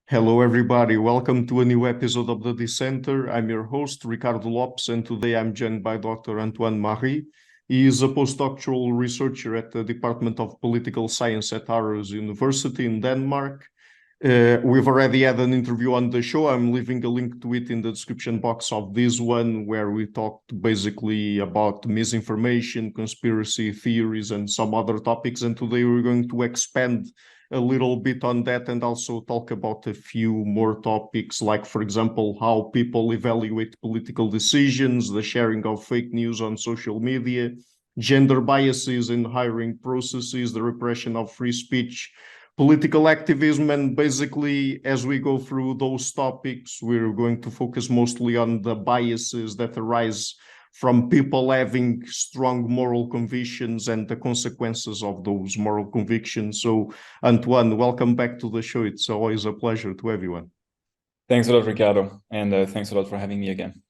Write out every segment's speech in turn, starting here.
Hello, everybody. Welcome to a new episode of the Dissenter. I'm your host, Ricardo Lopes, and today I'm joined by Dr. Antoine Marie. He is a postdoctoral researcher at the Department of Political Science at Aarhus University in Denmark. We've already had an interview on the show. I'm leaving a link to it in the description box of this one, where we talked basically about misinformation, conspiracy theories, and some other topics. And today we're going to expand a little bit on that and also talk about a few more topics, like, for example, how people evaluate political decisions, the sharing of fake news on social media, gender biases in hiring processes, the repression of free speech, political activism. And basically, as we go through those topics, we're going to focus mostly on the biases that arise from people having strong moral convictions and the consequences of those moral convictions. So, Antoine, welcome back to the show. It's always a pleasure to everyone. Thanks a lot, Ricardo, and thanks a lot for having me again.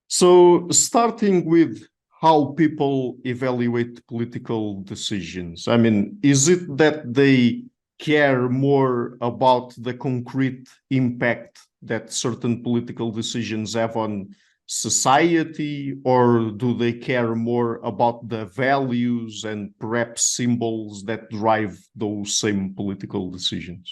So, starting with how people evaluate political decisions. I mean, is it that they care more about the concrete impact that certain political decisions have on society, or do they care more about the values and perhaps symbols that drive those same political decisions?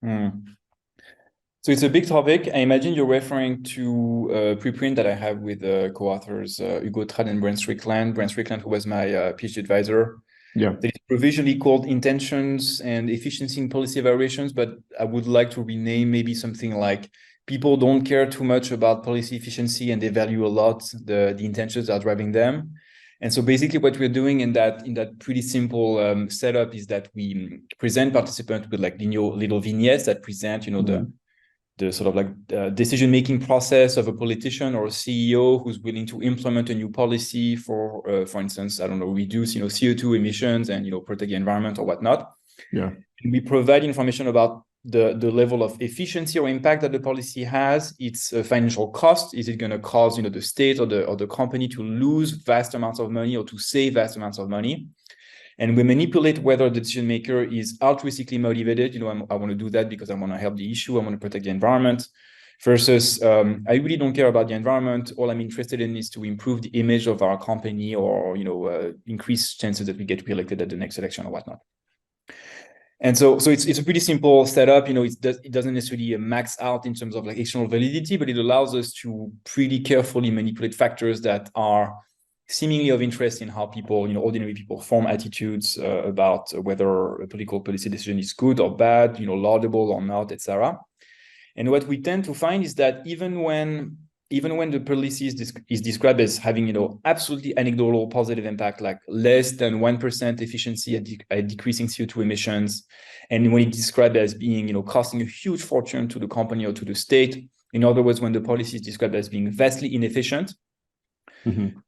So it's a big topic. I imagine you're referring to a preprint that I have with co-authors Hugo Trad and Brent Strickland. Brent Strickland, who was my PhD advisor. Yeah. That is provisionally called Intentions and Efficiency in Policy Evaluations, but I would like to rename maybe something like people don't care too much about policy efficiency and they value a lot the intentions that are driving them. And so basically what we're doing in that pretty simple setup is that we present participants with like little vignettes that present, the sort of like decision-making process of a politician or a CEO who's willing to implement a new policy for instance, I don't know, reduce, CO2 emissions and, protect the environment or whatnot. Yeah. And we provide information about the level of efficiency or impact that the policy has, its financial cost. Is it going to cause, the state or the company to lose vast amounts of money or to save vast amounts of money? And we manipulate whether the decision maker is altruistically motivated. I want to do that because I want to help the issue. I want to protect the environment. Versus, I really don't care about the environment. All I'm interested in is to improve the image of our company or, increase chances that we get reelected at the next election or whatnot. And so it's a pretty simple setup. It doesn't necessarily max out in terms of like external validity, but it allows us to pretty carefully manipulate factors that are seemingly of interest in how people, ordinary people form attitudes about whether a political policy decision is good or bad, laudable or not, etc. And what we tend to find is that even when the policy is described as having, absolutely anecdotal positive impact, like less than 1% efficiency at decreasing CO2 emissions, and when it's described as being, costing a huge fortune to the company or to the state, in other words, when the policy is described as being vastly inefficient,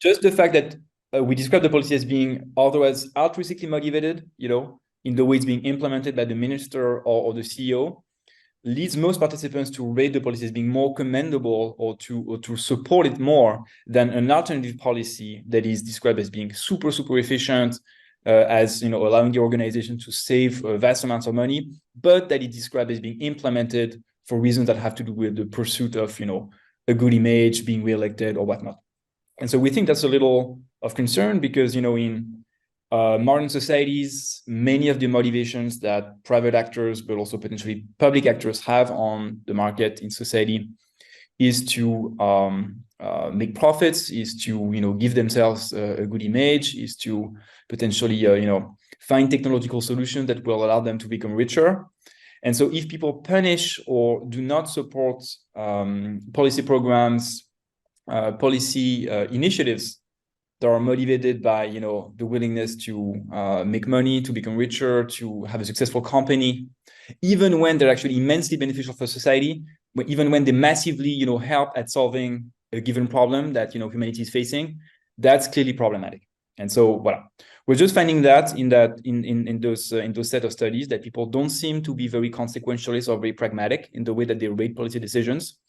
just the fact that we describe the policy as being otherwise altruistically motivated, in the way it's being implemented by the minister or the CEO, leads most participants to rate the policy as being more commendable or to support it more than an alternative policy that is described as being super, super efficient, as allowing the organization to save vast amounts of money, but that is described as being implemented for reasons that have to do with the pursuit of a good image, being reelected or whatnot. And so we think that's a little of concern because in modern societies, many of the motivations that private actors, but also potentially public actors have on the market in society is to make profits, is to, give themselves a good image, is to potentially, find technological solutions that will allow them to become richer. And so if people punish or do not support policy programs, policy initiatives that are motivated by, the willingness to make money, to become richer, to have a successful company, even when they're actually immensely beneficial for society, but even when they massively, help at solving a given problem that, humanity is facing, that's clearly problematic. And so, voilà. We're just finding that in those set of studies that people don't seem to be very consequentialist or very pragmatic in the way that they rate policy decisions.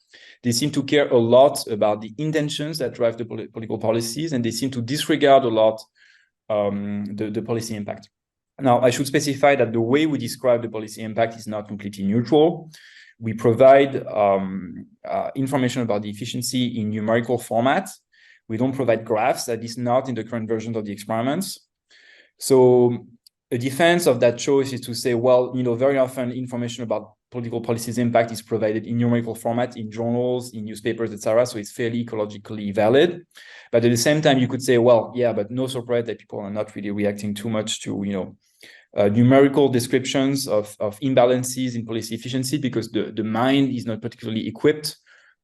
They seem to care a lot about the intentions that drive the political policies, and they seem to disregard a lot the policy impact. Now, I should specify that the way we describe the policy impact is not completely neutral. We provide information about the efficiency in numerical format. We don't provide graphs, at least not in the current versions of the experiments. So a defense of that choice is to say, well, very often information about political policies impact is provided in numerical format, in journals, in newspapers, etc. So it's fairly ecologically valid. But at the same time, you could say, well, yeah, but no surprise that people are not really reacting too much to, numerical descriptions of imbalances in policy efficiency, because the mind is not particularly equipped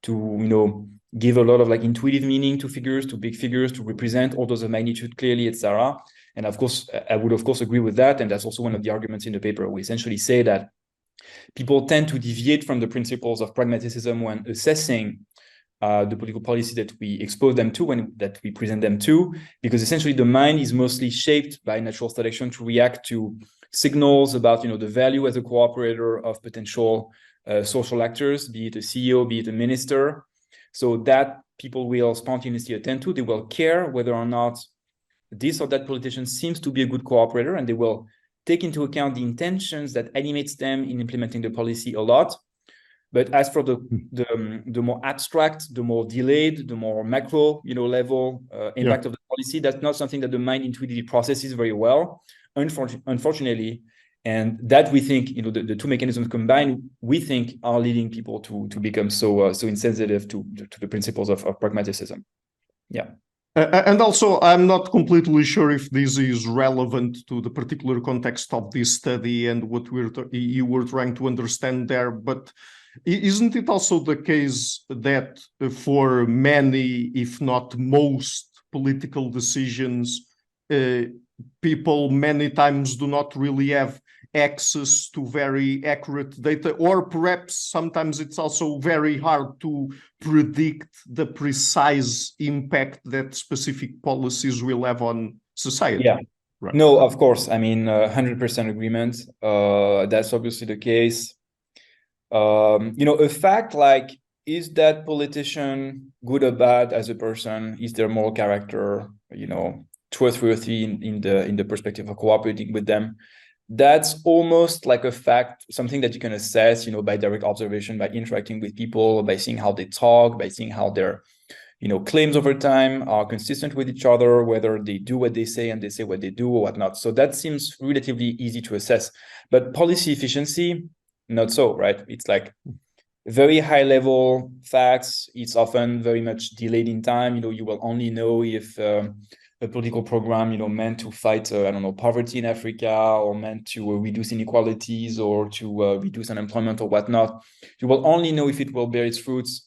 to, give a lot of intuitive meaning to figures, to big figures, to represent orders of magnitude clearly, etc. And of course, I would of course agree with that. And that's also one of the arguments in the paper. We essentially say that people tend to deviate from the principles of pragmatism when assessing the political policy that we expose them to, that we present them to, because essentially the mind is mostly shaped by natural selection to react to signals about the value as a cooperator of potential social actors, be it a CEO, be it a minister. So that people will spontaneously attend to. They will care whether or not this or that politician seems to be a good cooperator, and they will take into account the intentions that animates them in implementing the policy a lot. But as for the more abstract, the more delayed, the more macro, level impact of the policy, that's not something that the mind intuitively processes very well, unfortunately. And that we think, the two mechanisms combined, we think are leading people to become so insensitive to the principles of pragmatism. Yeah. And also, I'm not completely sure if this is relevant to the particular context of this study and what you were trying to understand there, but isn't it also the case that for many, if not most, political decisions, people many times do not really have access to very accurate data, or perhaps sometimes it's also very hard to predict the precise impact that specific policies will have on society? Yeah. Right. No, of course. I mean, 100% agreement. That's obviously the case. A fact like, is that politician good or bad as a person? Is their moral character, trustworthy in the perspective of cooperating with them? That's almost like a fact, something that you can assess, by direct observation, by interacting with people, by seeing how they talk, by seeing how their, claims over time are consistent with each other, whether they do what they say and they say what they do or whatnot. So that seems relatively easy to assess. But policy efficiency, not so, right? It's like very high level facts. It's often very much delayed in time. You will only know if a political program, meant to fight, poverty in Africa, or meant to reduce inequalities, or to reduce unemployment or whatnot. You will only know if it will bear its fruits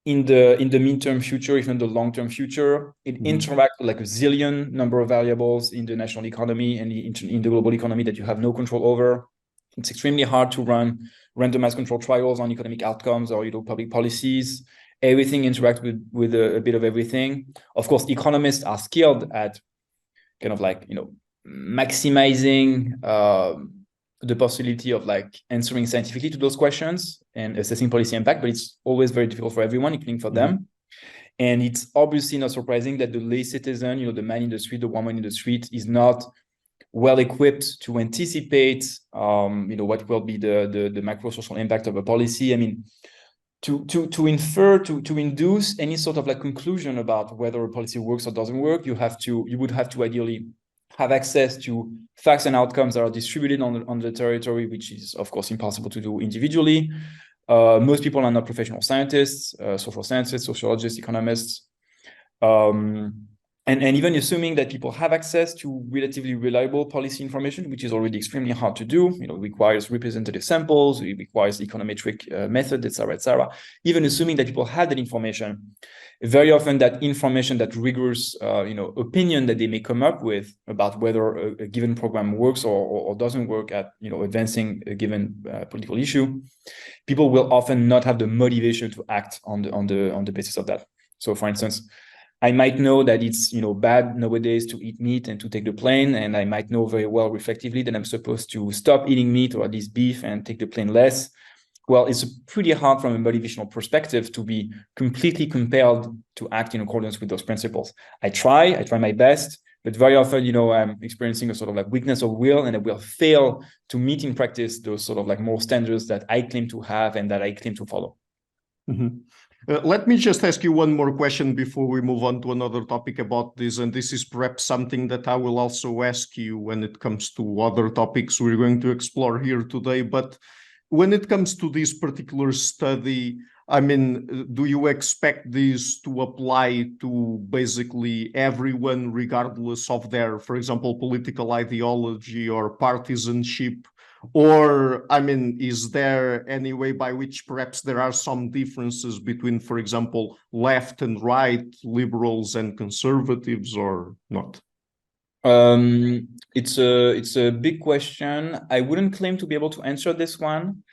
in the midterm future, if not the long-term future. It interacts with a zillion number of variables in the national economy and in the global economy that you have no control over. It's extremely hard to run randomized controlled trials on economic outcomes or public policies. Everything interacts with a bit of everything. Of course, economists are skilled at kind of maximizing the possibility of answering scientifically to those questions and assessing policy impact, but it's always very difficult for everyone, including for them. And it's obviously not surprising that the lay citizen, the man in the street, the woman in the street, is not well equipped to anticipate, what will be the macro social impact of a policy. I mean, to infer, to induce any sort of conclusion about whether a policy works or doesn't work, you would have to ideally have access to facts and outcomes that are distributed on the territory, which is of course impossible to do individually. Most people are not professional scientists, social scientists, sociologists, economists. And even assuming that people have access to relatively reliable policy information, which is already extremely hard to do, it requires representative samples, it requires econometric method, et cetera. Even assuming that people have that information, very often that information, that rigorous, opinion that they may come up with about whether a given program works or doesn't work at, advancing a given political issue, people will often not have the motivation to act on the basis of that. So, for instance, I might know that it's bad nowadays to eat meat and to take the plane, and I might know very well reflectively that I'm supposed to stop eating meat or at least beef and take the plane less. Well, it's pretty hard from a motivational perspective to be completely compelled to act in accordance with those principles. I try my best, But very often, I'm experiencing a sort of like weakness of will, and I will fail to meet in practice those sort of like more standards that I claim to have and that I claim to follow. Let me just ask you one more question before we move on to another topic about this. And this is perhaps something that I will also ask you when it comes to other topics we're going to explore here today. But when it comes to this particular study, I mean, do you expect this to apply to basically everyone, regardless of their, for example, political ideology or partisanship? Or, I mean, is there any way by which perhaps there are some differences between, for example, left and right, liberals and conservatives, or not? It's a big question. I wouldn't claim to be able to answer this one.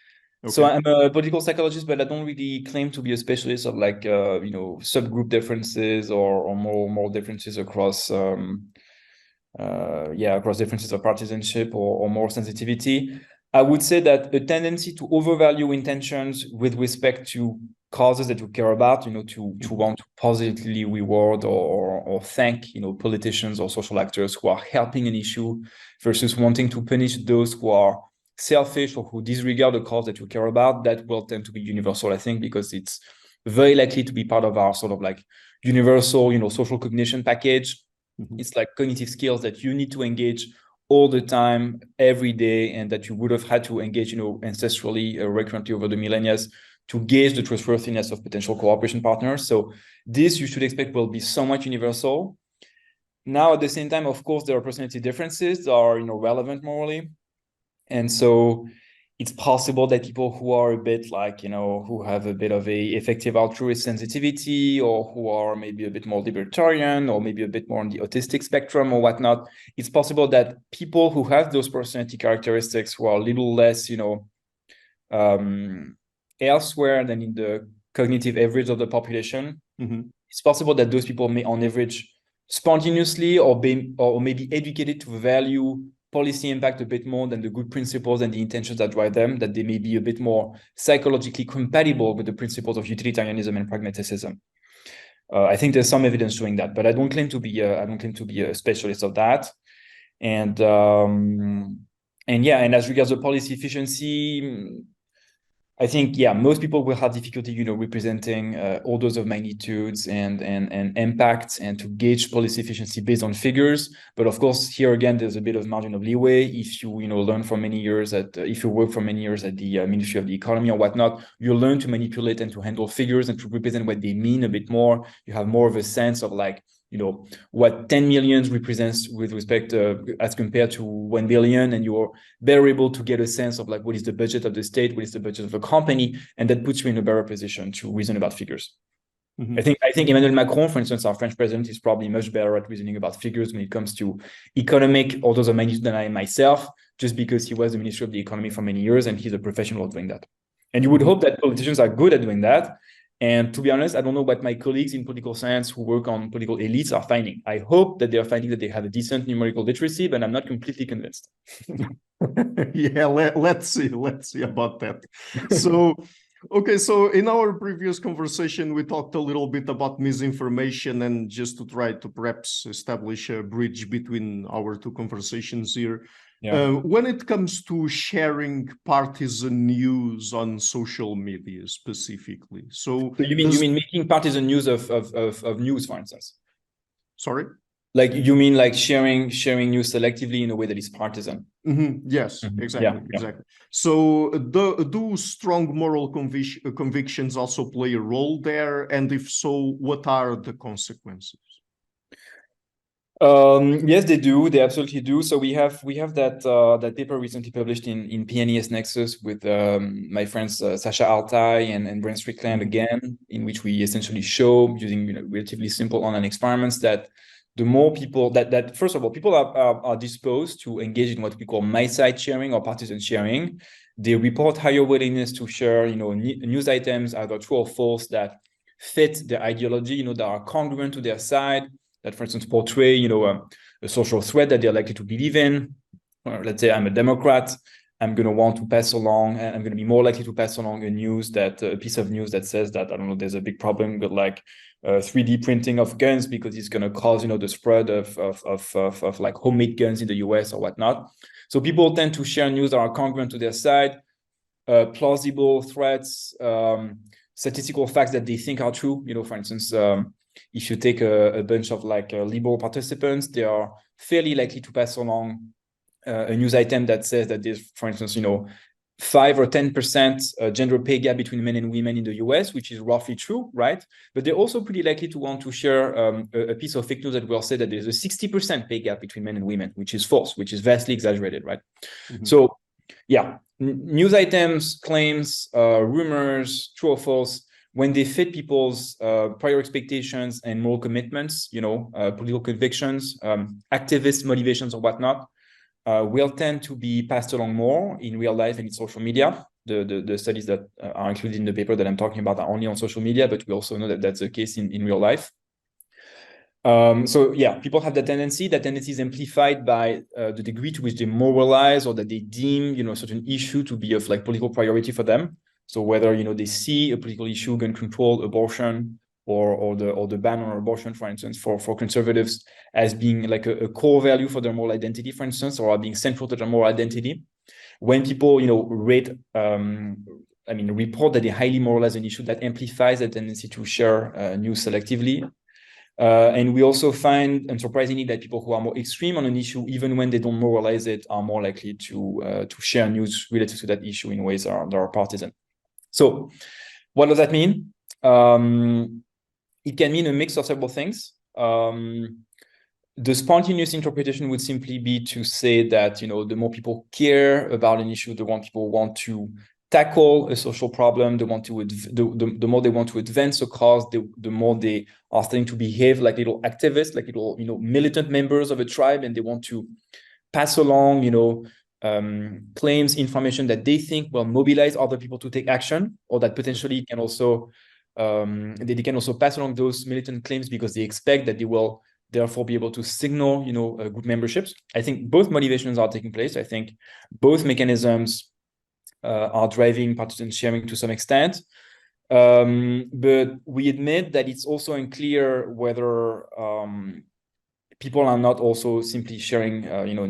Okay. So I'm a political psychologist, but I don't really claim to be a specialist of like subgroup differences or more differences across across differences of partisanship or more sensitivity. I would say that a tendency to overvalue intentions with respect to causes that you care about, to want to positively reward or thank, politicians or social actors who are helping an issue versus wanting to punish those who are selfish or who disregard the cause that you care about, that will tend to be universal, I think, because it's very likely to be part of our sort of like universal, social cognition package. It's like cognitive skills that you need to engage all the time, every day, and that you would have had to engage, ancestrally, recurrently over the millennia to gauge the trustworthiness of potential cooperation partners. So this, you should expect, will be somewhat universal. Now, at the same time, of course, there are personality differences that are, relevant morally. And so it's possible that people who are a bit like, who have a bit of a effective altruist sensitivity, or who are maybe a bit more libertarian, or maybe a bit more on the autistic spectrum or whatnot, it's possible that people who have those personality characteristics who are a little less, elsewhere than in the cognitive average of the population, it's possible that those people may, on average, spontaneously or maybe educated to value policy impact a bit more than the good principles and the intentions that drive them, that they may be a bit more psychologically compatible with the principles of utilitarianism and pragmaticism. I think there's some evidence showing that, but I don't claim to be a specialist of that. And as regards to policy efficiency, I think, most people will have difficulty, representing orders of magnitudes and impacts, and to gauge policy efficiency based on figures. But of course, here again, there's a bit of margin of leeway. If you, learn for many years if you work for many years at the Ministry of the Economy or whatnot, you learn to manipulate and to handle figures and to represent what they mean a bit more. You have more of a sense of like, what 10 million represents with respect as compared to 1 billion, and you're better able to get a sense of like what is the budget of the state, what is the budget of a company, and that puts you in a better position to reason about figures. I think Emmanuel Macron, for instance, our French president, is probably much better at reasoning about figures when it comes to economic orders of magnitude than I am myself, just because he was the Minister of the Economy for many years and he's a professional at doing that. And you would hope that politicians are good at doing that. And to be honest, I don't know what my colleagues in political science who work on political elites are finding. I hope that they're finding that they have a decent numerical literacy, but I'm not completely convinced. Let's see about that. So, okay, so in our previous conversation, we talked a little bit about misinformation, and just to try to perhaps establish a bridge between our two conversations here. When it comes to sharing partisan news on social media specifically, so you mean making partisan news of news, for instance? Sorry? Like you mean like sharing news selectively in a way that is partisan? Yes, exactly, exactly. So do strong moral convictions also play a role there? And if so, what are the consequences? Yes, they do. They absolutely do. So we have that paper recently published in PNES Nexus with my friends Sasha Altai and Brent Strickland again, in which we essentially show, using relatively simple online experiments, that the more people that first of all, people are disposed to engage in what we call my side sharing or partisan sharing. They report higher willingness to share, news items, either true or false, that fit their ideology, that are congruent to their side, that, for instance, portray, a social threat that they're likely to believe in. Or let's say I'm a Democrat, I'm going to want to pass along, and I'm going to be more likely to pass along a piece of news that says that, I don't know, there's a big problem with like 3D printing of guns because it's going to cause, the spread of like homemade guns in the US or whatnot. So people tend to share news that are congruent to their side, plausible threats, statistical facts that they think are true. For instance, if you take a bunch of like liberal participants, they are fairly likely to pass along a news item that says that there's, for instance, 5 or 10% gender pay gap between men and women in the US, which is roughly true, right? But they're also pretty likely to want to share a piece of fake news that will say that there's a 60% pay gap between men and women, which is false, which is vastly exaggerated, right? Mm-hmm. So yeah, news items, claims, rumors, true or false, when they fit people's prior expectations and moral commitments, political convictions, activist motivations or whatnot, will tend to be passed along more in real life and in social media. The studies that are included in the paper that I'm talking about are only on social media, but we also know that that's the case in real life. So yeah, people have that tendency. That tendency is amplified by the degree to which they moralize or that they deem, a certain issue to be of like political priority for them. So whether, they see a political issue, gun control, abortion, or the ban on abortion, for instance, for conservatives as being like a core value for their moral identity, for instance, or being central to their moral identity. When people, report that they highly moralize an issue, that amplifies the tendency to share news selectively. And we also find, unsurprisingly, that people who are more extreme on an issue, even when they don't moralize it, are more likely to share news related to that issue in ways that are partisan. So what does that mean? It can mean a mix of several things. The spontaneous interpretation would simply be to say that, the more people care about an issue, the more people want to tackle a social problem, the more they want to advance a cause, the more they are starting to behave like little activists, like little, militant members of a tribe, and they want to pass along, claims, information that they think will mobilize other people to take action, or that potentially can also they can also pass along those militant claims because they expect that they will therefore be able to signal, group memberships. I think both motivations are taking place. I think both mechanisms are driving partisan sharing to some extent. But we admit that it's also unclear whether people are not also simply sharing,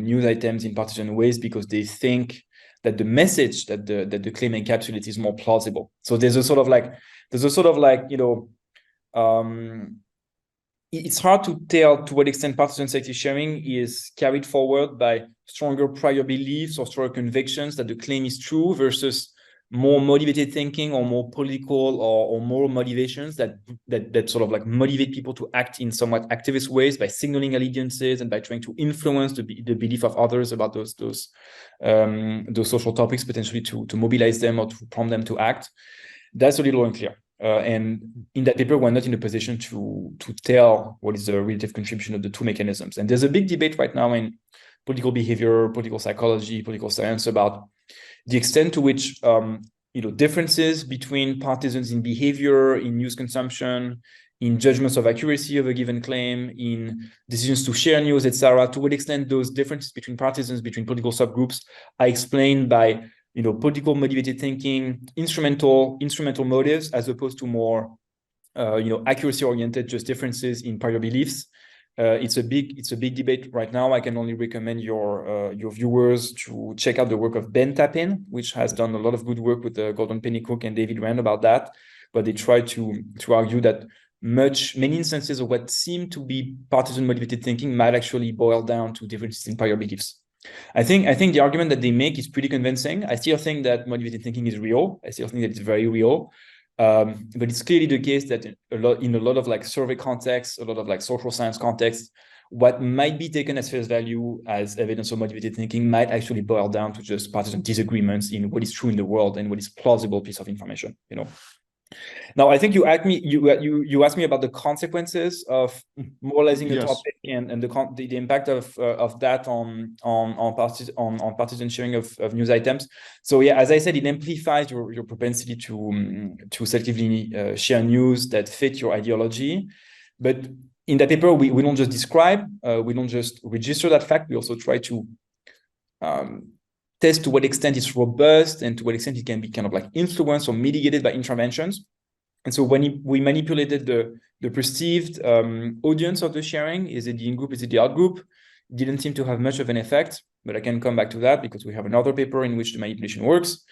news items in partisan ways because they think that the message that the claim encapsulates is more plausible. So there's a sort of like, it's hard to tell to what extent partisan selective sharing is carried forward by stronger prior beliefs or stronger convictions that the claim is true versus more motivated thinking or more political or moral motivations that sort of like motivate people to act in somewhat activist ways by signaling allegiances and by trying to influence the belief of others about those social topics, potentially to mobilize them or to prompt them to act. That's a little unclear. And in that paper, we're not in a position to tell what is the relative contribution of the two mechanisms. And there's a big debate right now in political behavior, political psychology, political science about the extent to which differences between partisans in behavior, in news consumption, in judgments of accuracy of a given claim, in decisions to share news, etc., to what extent those differences between partisans, between political subgroups are explained by political motivated thinking, instrumental motives, as opposed to more accuracy oriented just differences in prior beliefs. It's a big debate right now. I can only recommend your viewers to check out the work of Ben Tapin, which has done a lot of good work with Gordon Pennycook and David Rand about that. But they try to argue that many instances of what seem to be partisan motivated thinking might actually boil down to differences in prior beliefs. I think the argument that they make is pretty convincing. I still think that motivated thinking is real. I still think that it's very real. But it's clearly the case that in a lot of like survey contexts, a lot of like social science contexts, what might be taken as face value as evidence of motivated thinking might actually boil down to just partisan disagreements in what is true in the world and what is plausible piece of information. Now, I think you asked me about the consequences of moralizing a topic and the impact of that on partisan sharing of news items. So yeah, as I said, it amplifies your propensity to selectively share news that fit your ideology. But in that paper, we don't just describe, we don't just register that fact. We also try to test to what extent it's robust and to what extent it can be kind of like influenced or mitigated by interventions. And so when we manipulated the perceived audience of the sharing, is it the in-group, is it the out-group, it didn't seem to have much of an effect, but I can come back to that because we have another paper in which the manipulation works.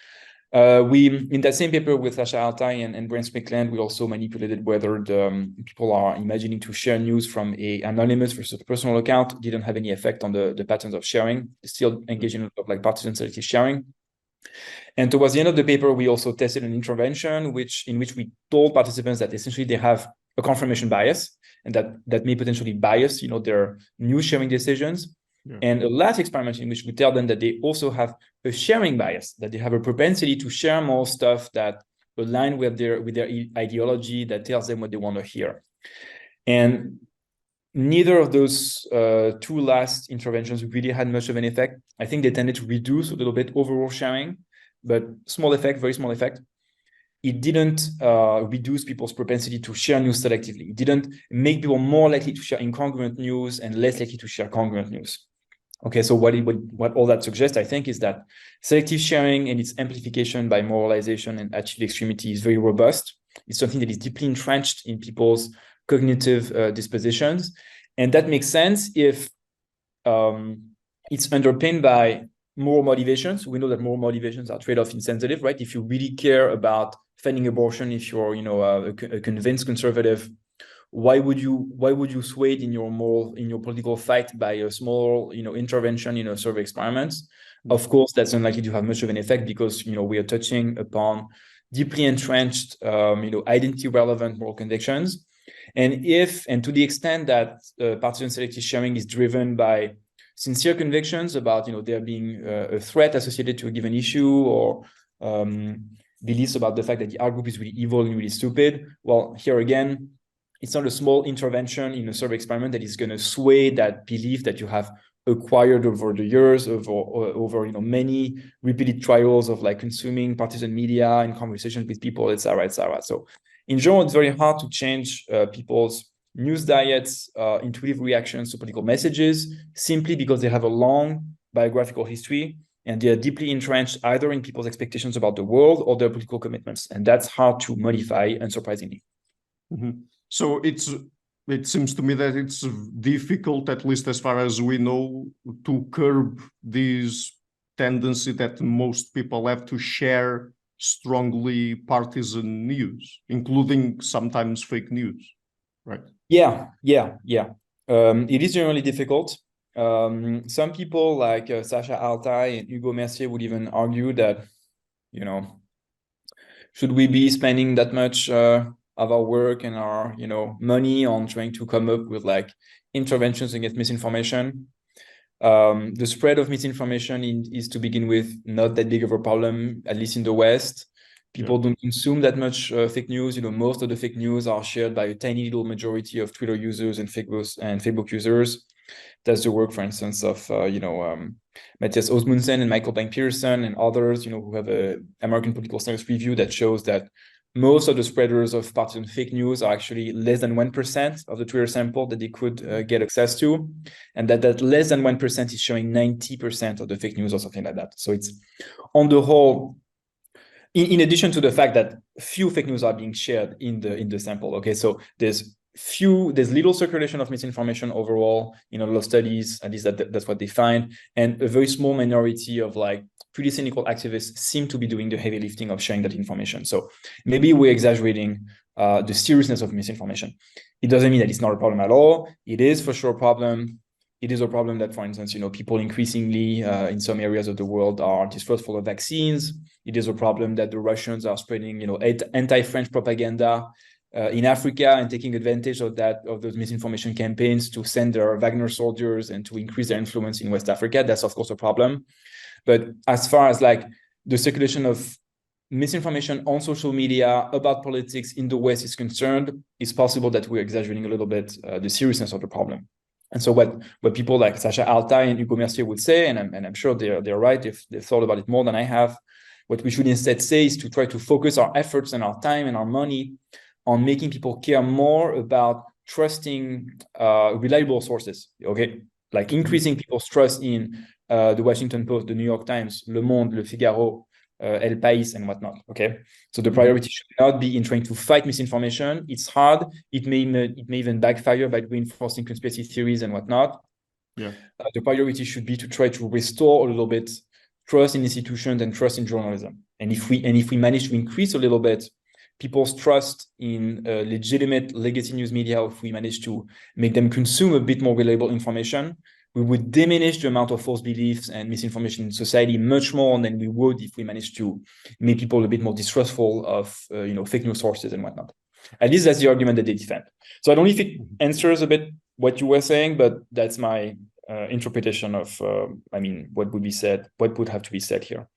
In that same paper with Sasha Altai and Brent Strickland, we also manipulated whether the people are imagining to share news from a anonymous versus a personal account. It didn't have any effect on the patterns of sharing. Still engaged in a lot of like partisan selective sharing. And towards the end of the paper, we also tested an intervention in which we told participants that essentially they have a confirmation bias and that may potentially bias, their news sharing decisions. Yeah. And a last experiment in which we tell them that they also have a sharing bias, that they have a propensity to share more stuff that align with their ideology, that tells them what they want to hear. And neither of those two last interventions really had much of an effect. I think they tended to reduce a little bit overall sharing, but small effect, very small effect. It didn't reduce people's propensity to share news selectively. It didn't make people more likely to share incongruent news and less likely to share congruent news. Okay, so what all that suggests, I think, is that selective sharing and its amplification by moralization and achieved extremity is very robust. It's something that is deeply entrenched in people's cognitive dispositions. And that makes sense if it's underpinned by moral motivations. We know that moral motivations are trade-off insensitive, right? If you really care about defending abortion, if you're, a convinced conservative, why would you swayed in your political fight by a small, intervention in a survey experiment? Of course, that's unlikely to have much of an effect because, we are touching upon deeply entrenched, identity relevant moral convictions. And to the extent that partisan selective sharing is driven by sincere convictions about, there being a threat associated to a given issue or beliefs about the fact that the out-group is really evil and really stupid, well, here again, it's not a small intervention in a survey experiment that is going to sway that belief that you have acquired over the years, over many repeated trials of like consuming partisan media and conversations with people, etc., etc. So in general, it's very hard to change people's news diets, intuitive reactions to political messages, simply because they have a long biographical history and they are deeply entrenched either in people's expectations about the world or their political commitments. And that's hard to modify, unsurprisingly. Mm-hmm. So it seems to me that it's difficult, at least as far as we know, to curb this tendency that most people have to share strongly partisan news, including sometimes fake news, right? Yeah. It is generally difficult. Some people like Sasha Altai and Hugo Mercier would even argue that, should we be spending that much of our work and our money on trying to come up with like interventions against misinformation? The spread of misinformation is to begin with not that big of a problem, at least in the West. People don't consume that much fake news. Most of the fake news are shared by a tiny little majority of Twitter users and Facebook users. That's the work, for instance, of Matthias Osmundsen and Michael Blank-Pearson and others, who have an American Political Science Review that shows that most of the spreaders of partisan fake news are actually less than 1% of the Twitter sample that they could get access to. And that less than 1% is showing 90% of the fake news or something like that. So it's, on the whole, in addition to the fact that few fake news are being shared in the sample. Okay, so there's little circulation of misinformation overall in a lot of studies, at least that's what they find, and a very small minority of like pretty cynical activists seem to be doing the heavy lifting of sharing that information. So maybe we're exaggerating the seriousness of misinformation. It doesn't mean that it's not a problem at all. It is for sure a problem. It is a problem that, for instance, people increasingly in some areas of the world are distrustful of vaccines. It is a problem that the Russians are spreading, anti-French propaganda in Africa and taking advantage of those misinformation campaigns to send their Wagner soldiers and to increase their influence in West Africa. That's of course a problem. But as far as like the circulation of misinformation on social media about politics in the West is concerned, it's possible that we're exaggerating a little bit the seriousness of the problem. And so what people like Sasha Altai and Hugo Mercier would say, and I'm sure they're right if they've thought about it more than I have, what we should instead say is to try to focus our efforts and our time and our money on making people care more about trusting reliable sources, okay? Like increasing people's trust in the Washington Post, the New York Times, Le Monde, Le Figaro, El País and whatnot. Okay, so the priority should not be in trying to fight misinformation. It's hard. It may even backfire by reinforcing conspiracy theories and whatnot. Yeah. The priority should be to try to restore a little bit trust in institutions and trust in journalism. And if we manage to increase a little bit people's trust in legitimate legacy news media, if we manage to make them consume a bit more reliable information, we would diminish the amount of false beliefs and misinformation in society much more than we would if we managed to make people a bit more distrustful of fake news sources and whatnot. At least that's the argument that they defend. So I don't know if it answers a bit what you were saying, but that's my interpretation of what would have to be said here.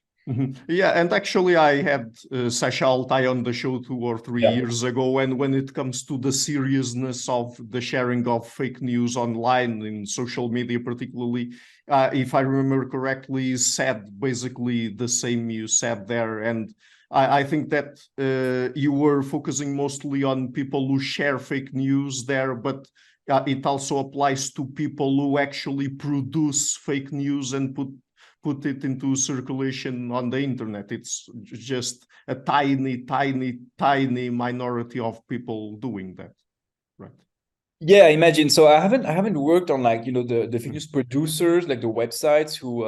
Yeah, and actually I had Sasha Altai on the show 2 or 3 years ago, and when it comes to the seriousness of the sharing of fake news online in social media particularly, if I remember correctly, said basically the same you said there. And I think that you were focusing mostly on people who share fake news there, but it also applies to people who actually produce fake news and put it into circulation on the internet. It's just a tiny minority of people doing that, right? Yeah, imagine. So I haven't worked on the fake news producers, like the websites who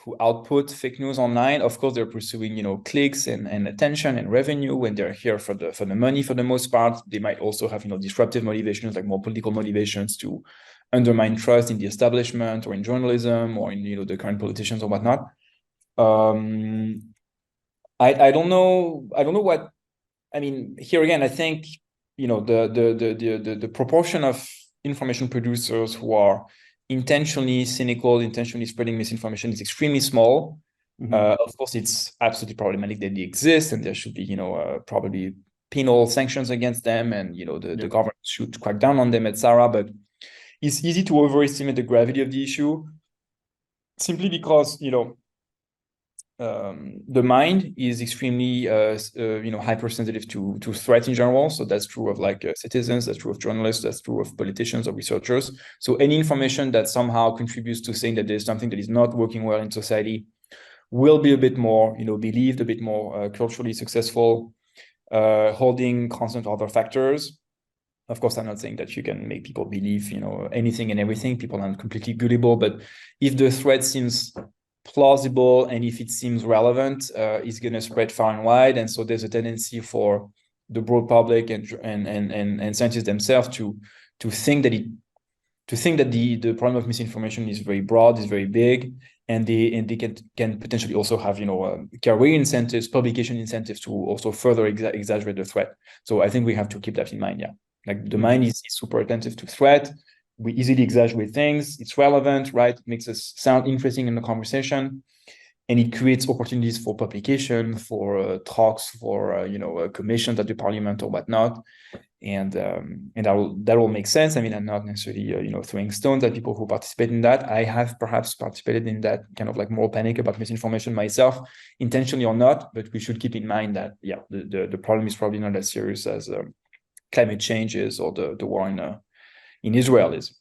who output fake news online. Of course, they're pursuing clicks and attention and revenue, and they're here for the money for the most part. They might also have disruptive motivations, like more political motivations to undermine trust in the establishment or in journalism or in the current politicians or whatnot. I don't know what I mean. Here again, I think the proportion of information producers who are intentionally cynical, intentionally spreading misinformation is extremely small. Of course, it's absolutely problematic that they exist, and there should be probably penal sanctions against them, and the government should crack down on them, etc. But it's easy to overestimate the gravity of the issue, simply because the mind is extremely hypersensitive to threats in general. So that's true of citizens, that's true of journalists, that's true of politicians or researchers. So any information that somehow contributes to saying that there's something that is not working well in society will be a bit more believed, a bit more culturally successful, holding constant other factors. Of course, I'm not saying that you can make people believe anything and everything. People aren't completely gullible, but if the threat seems plausible and if it seems relevant, it's going to spread far and wide. And so there's a tendency for the broad public and scientists themselves to think that the problem of misinformation is very broad, is very big, and they can potentially also have career incentives, publication incentives to also further exaggerate the threat. So I think we have to keep that in mind. Yeah, like the mind is super attentive to threat. We easily exaggerate things. It's relevant, right? It makes us sound interesting in the conversation, and it creates opportunities for publication, for talks, for commissions at the parliament or whatnot, and that will make sense. I mean, I'm not necessarily throwing stones at people who participate in that. I have perhaps participated in that kind of moral panic about misinformation myself, intentionally or not. But we should keep in mind that the problem is probably not as serious as climate change is or the war in Israel is.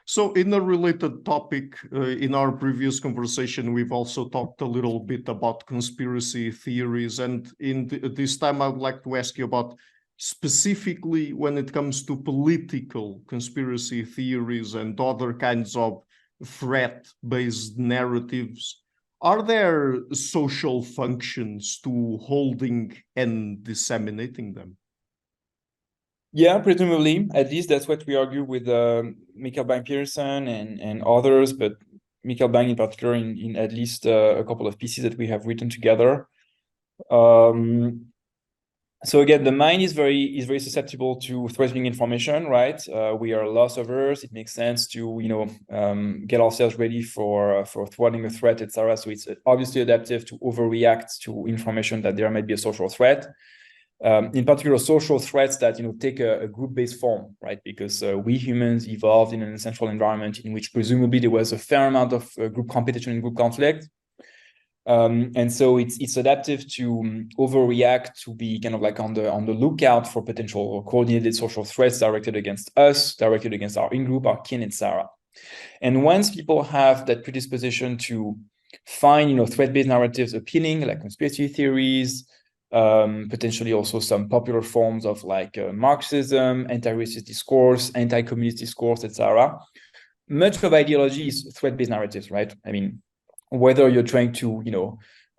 So in a related topic, in our previous conversation, we've also talked a little bit about conspiracy theories. And this time, I would like to ask you about specifically when it comes to political conspiracy theories and other kinds of threat-based narratives. Are there social functions to holding and disseminating them? Yeah, presumably. At least that's what we argue with Michael Bang-Pearson and others, but Michael Bang in particular in at least a couple of pieces that we have written together. So again, the mind is very susceptible to threatening information, right? We are loss averse. It makes sense to get ourselves ready for thwarting a threat, etc. So it's obviously adaptive to overreact to information that there might be a social threat. In particular, social threats that take a group-based form, right? Because we humans evolved in an essential environment in which presumably there was a fair amount of group competition and group conflict, and so it's adaptive to overreact, to be kind of on the lookout for potential coordinated social threats directed against us, directed against our in-group, our kin, etc. And once people have that predisposition to find, threat-based narratives appealing, like conspiracy theories, potentially also some popular forms of like Marxism, anti-racist discourse, anti-communist discourse, etc. Much of ideology is threat-based narratives, right? I mean, whether you're trying to,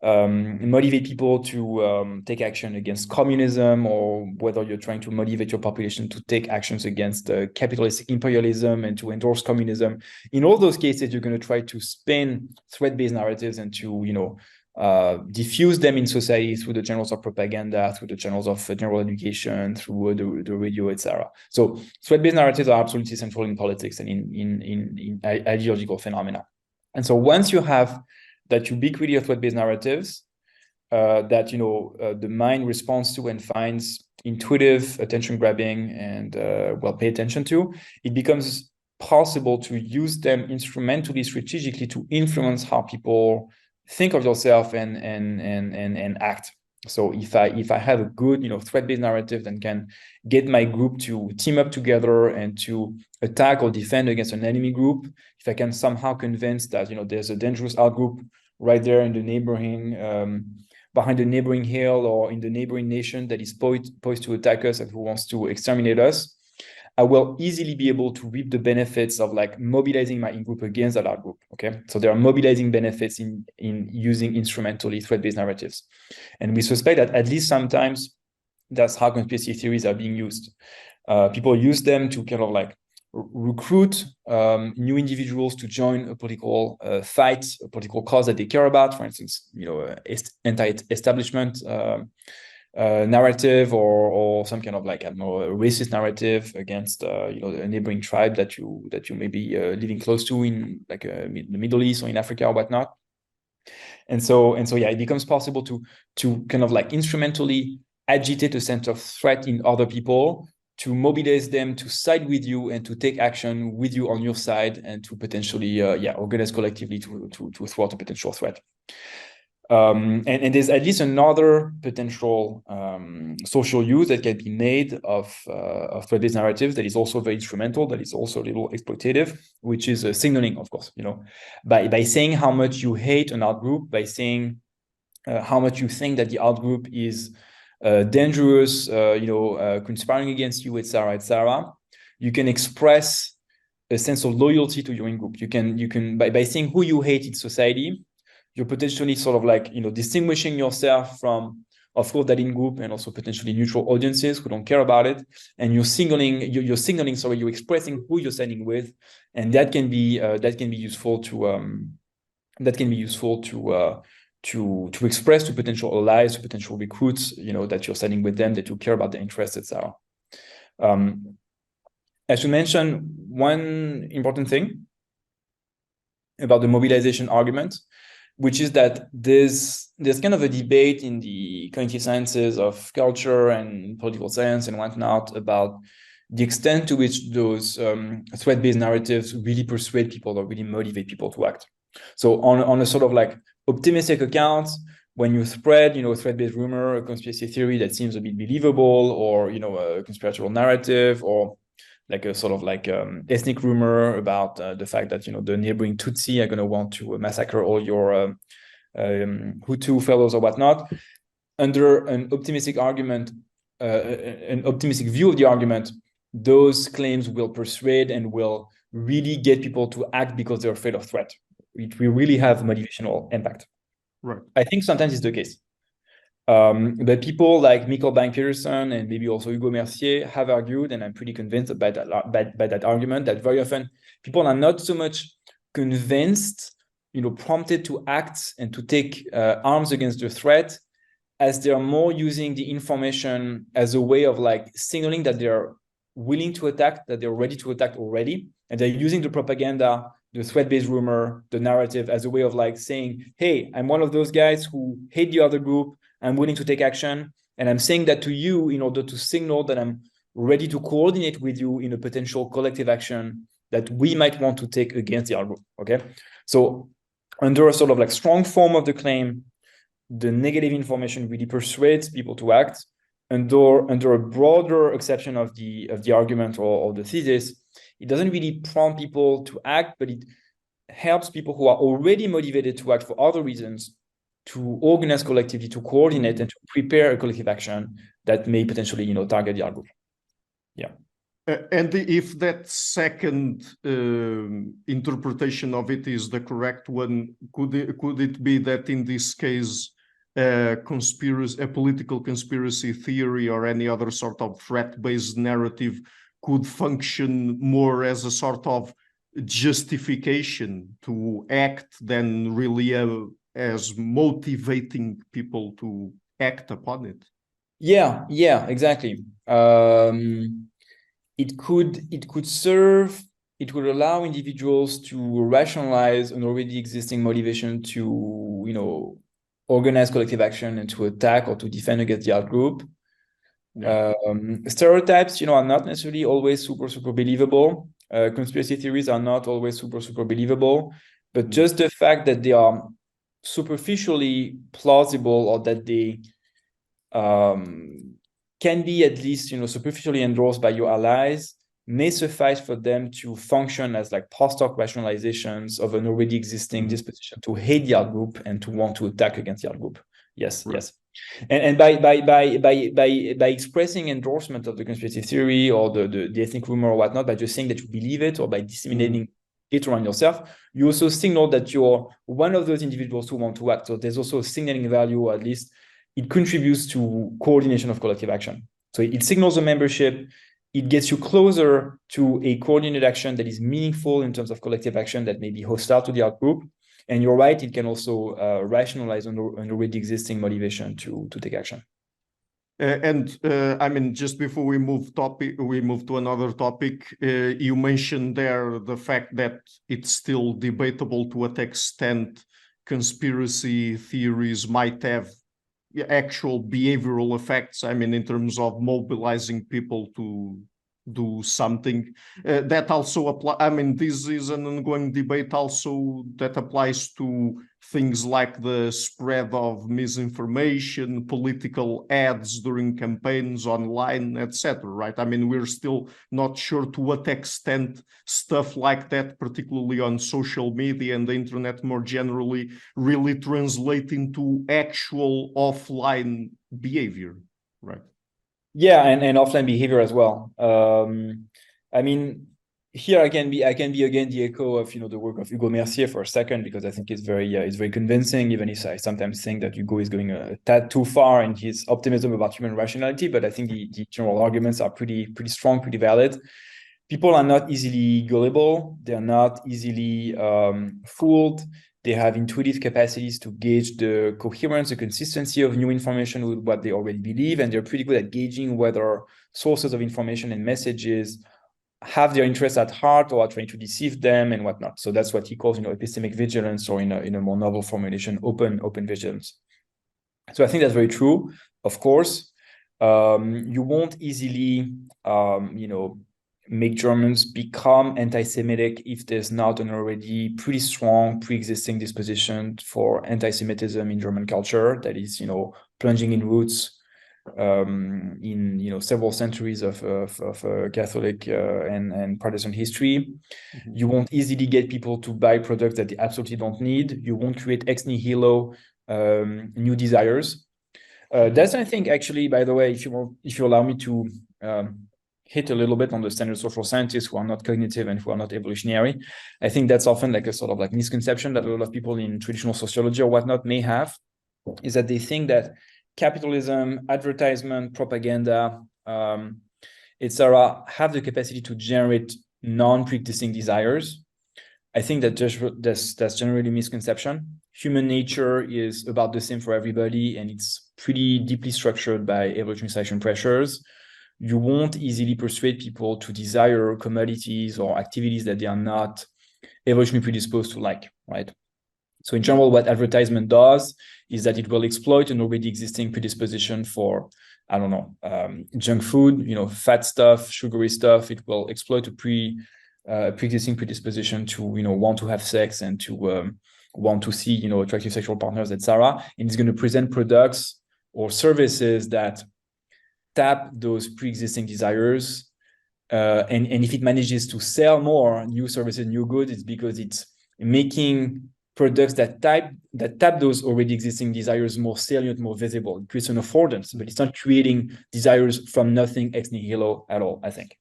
motivate people to take action against communism, or whether you're trying to motivate your population to take actions against capitalistic imperialism and to endorse communism. In all those cases, you're going to try to spin threat-based narratives and to, diffuse them in society through the channels of propaganda, through the channels of general education, through the radio, etc. So threat-based narratives are absolutely central in politics and in ideological phenomena. And so once you have that ubiquity of threat-based narratives that the mind responds to and finds intuitive, attention-grabbing, and pay attention to, it becomes possible to use them instrumentally, strategically, to influence how people think of yourself and act. So if I have a good threat-based narrative that can get my group to team up together and to attack or defend against an enemy group, if I can somehow convince that there's a dangerous outgroup right there in the neighboring behind the neighboring hill or in the neighboring nation that is poised to attack us and who wants to exterminate us, I will easily be able to reap the benefits of like mobilizing my in-group against that out-group. Okay, so there are mobilizing benefits in using instrumentally threat-based narratives, and we suspect that at least sometimes that's how conspiracy theories are being used. People use them to kind of like recruit new individuals to join a political fight, a political cause that they care about. For instance, anti-establishment narrative, or some kind of like, I don't know, a racist narrative against a neighboring tribe that you may be living close to in like the Middle East or in Africa or whatnot. And so yeah, it becomes possible to kind of like instrumentally agitate a sense of threat in other people, to mobilize them to side with you and to take action with you on your side, and to potentially organize collectively to thwart a potential threat. And there's at least another potential social use that can be made of threat-based narratives that is also very instrumental, that is also a little exploitative, which is signaling, of course. By saying how much you hate an out-group, by saying how much you think that the out-group is dangerous, conspiring against you, etc., you can express a sense of loyalty to your in-group. You can by saying who you hate in society, you're potentially sort of like distinguishing yourself from, of course, that in-group and also potentially neutral audiences who don't care about it, and you're expressing who you're siding with, and that can be useful to express to potential allies, to potential recruits, that you're siding with them, that you care about their interests, etc. I should mention one important thing about the mobilization argument, which is that there's kind of a debate in the cognitive sciences of culture and political science and whatnot about the extent to which those threat-based narratives really persuade people or really motivate people to act. So on a sort of like optimistic account, when you spread, a threat-based rumor, a conspiracy theory that seems a bit believable, or, a conspiratorial narrative, or like a sort of like ethnic rumor about the fact that, the neighboring Tutsi are going to want to massacre all your Hutu fellows or whatnot, under an optimistic argument, an optimistic view of the argument, those claims will persuade and will really get people to act because they're afraid of threat. It will really have motivational impact. Right. I think sometimes it's the case. But people like Mikkel Bank-Peterson and maybe also Hugo Mercier have argued, and I'm pretty convinced by that argument, that very often people are not so much convinced, prompted to act and to take arms against the threat, as they are more using the information as a way of like signaling that they're willing to attack, that they're ready to attack already, and they're using the propaganda, the threat-based rumor, the narrative as a way of like saying, hey, I'm one of those guys who hate the other group, I'm willing to take action, and I'm saying that to you in order to signal that I'm ready to coordinate with you in a potential collective action that we might want to take against the other group. Okay, so under a sort of like strong form of the claim, the negative information really persuades people to act. Under a broader exception of the argument or the thesis, it doesn't really prompt people to act, but helps people who are already motivated to act for other reasons to organize collectively, to coordinate, and to prepare a collective action that may potentially, target the art group. Yeah. And if that second interpretation of it is the correct one, could it be that in this case, a political conspiracy theory or any other sort of threat-based narrative could function more as a sort of justification to act than really as motivating people to act upon it? Yeah, exactly. It could serve, it would allow individuals to rationalize an already existing motivation to, organize collective action and to attack or to defend against the out group. Yeah. Stereotypes, are not necessarily always super believable. Conspiracy theories are not always super believable, but just the fact that they are superficially plausible, or that they can be at least, superficially endorsed by your allies, may suffice for them to function as like post hoc rationalizations of an already existing disposition to hate the out group and to want to attack against the out group. Yes, right. Yes. And by expressing endorsement of the conspiracy theory or the ethnic rumor or whatnot, by just saying that you believe it, or by disseminating it around yourself, you also signal that you're one of those individuals who want to act. So there's also a signaling value, or at least it contributes to coordination of collective action. So it signals a membership. It gets you closer to a coordinated action that is meaningful in terms of collective action that may be hostile to the out group. And you're right, it can also rationalize an already existing motivation to take action. I mean, just before we move to another topic, you mentioned there the fact that it's still debatable to what extent conspiracy theories might have actual behavioral effects. I mean, in terms of mobilizing people to do something. That also apply. I mean, this is an ongoing debate also that applies to things like the spread of misinformation, political ads during campaigns online, etc. Right? I mean, we're still not sure to what extent stuff like that, particularly on social media and the internet more generally, really translate into actual offline behavior, right? Yeah, and offline behavior as well. I mean, here I can be again the echo of the work of Hugo Mercier for a second, because I think it's very convincing, even if I sometimes think that Hugo is going a tad too far in his optimism about human rationality. But I think the general arguments are pretty strong, pretty valid. People are not easily gullible. They're not easily fooled. They have intuitive capacities to gauge the coherence, the consistency of new information with what they already believe, and they're pretty good at gauging whether sources of information and messages have their interests at heart or are trying to deceive them and whatnot. So that's what he calls, epistemic vigilance, or in a more novel formulation, open vigilance. So I think that's very true. Of course, you won't easily, make Germans become anti-Semitic if there's not an already pretty strong pre-existing disposition for anti-Semitism in German culture that is, plunging in roots in several centuries of Catholic and partisan history. Mm-hmm. You won't easily get people to buy products that they absolutely don't need. You won't create ex nihilo new desires. That's, I think, actually, by the way, if you allow me to hit a little bit on the standard social scientists who are not cognitive and who are not evolutionary. I think that's often like a sort of like misconception that a lot of people in traditional sociology or whatnot may have, is that they think that capitalism, advertisement, propaganda, etc., have the capacity to generate non-pre-existing desires. I think that that's generally a misconception. Human nature is about the same for everybody, and it's pretty deeply structured by evolutionary selection pressures. You won't easily persuade people to desire commodities or activities that they are not evolutionarily predisposed to like, right? So in general, what advertisement does is that it will exploit an already existing predisposition for, I don't know, junk food, fat stuff, sugary stuff. It will exploit a pre-existing predisposition to, want to have sex and to want to see, attractive sexual partners, etc. And it's going to present products or services that tap those pre-existing desires, and if it manages to sell more new services, new goods, it's because it's making products that tap those already existing desires more salient, more visible. It creates an affordance, but it's not creating desires from nothing ex nihilo at all, I think.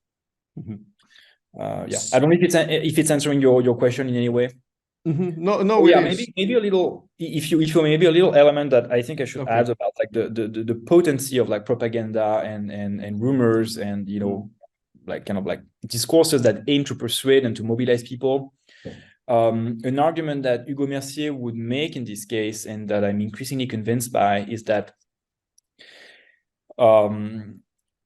Yeah, I don't know if it's answering your question in any way. No, oh, it yeah, is. maybe a little. If you maybe a little element that I think I should add about like the potency of like propaganda and rumors and like kind of like discourses that aim to persuade and to mobilize people. An argument that Hugo Mercier would make in this case, and that I'm increasingly convinced by, is that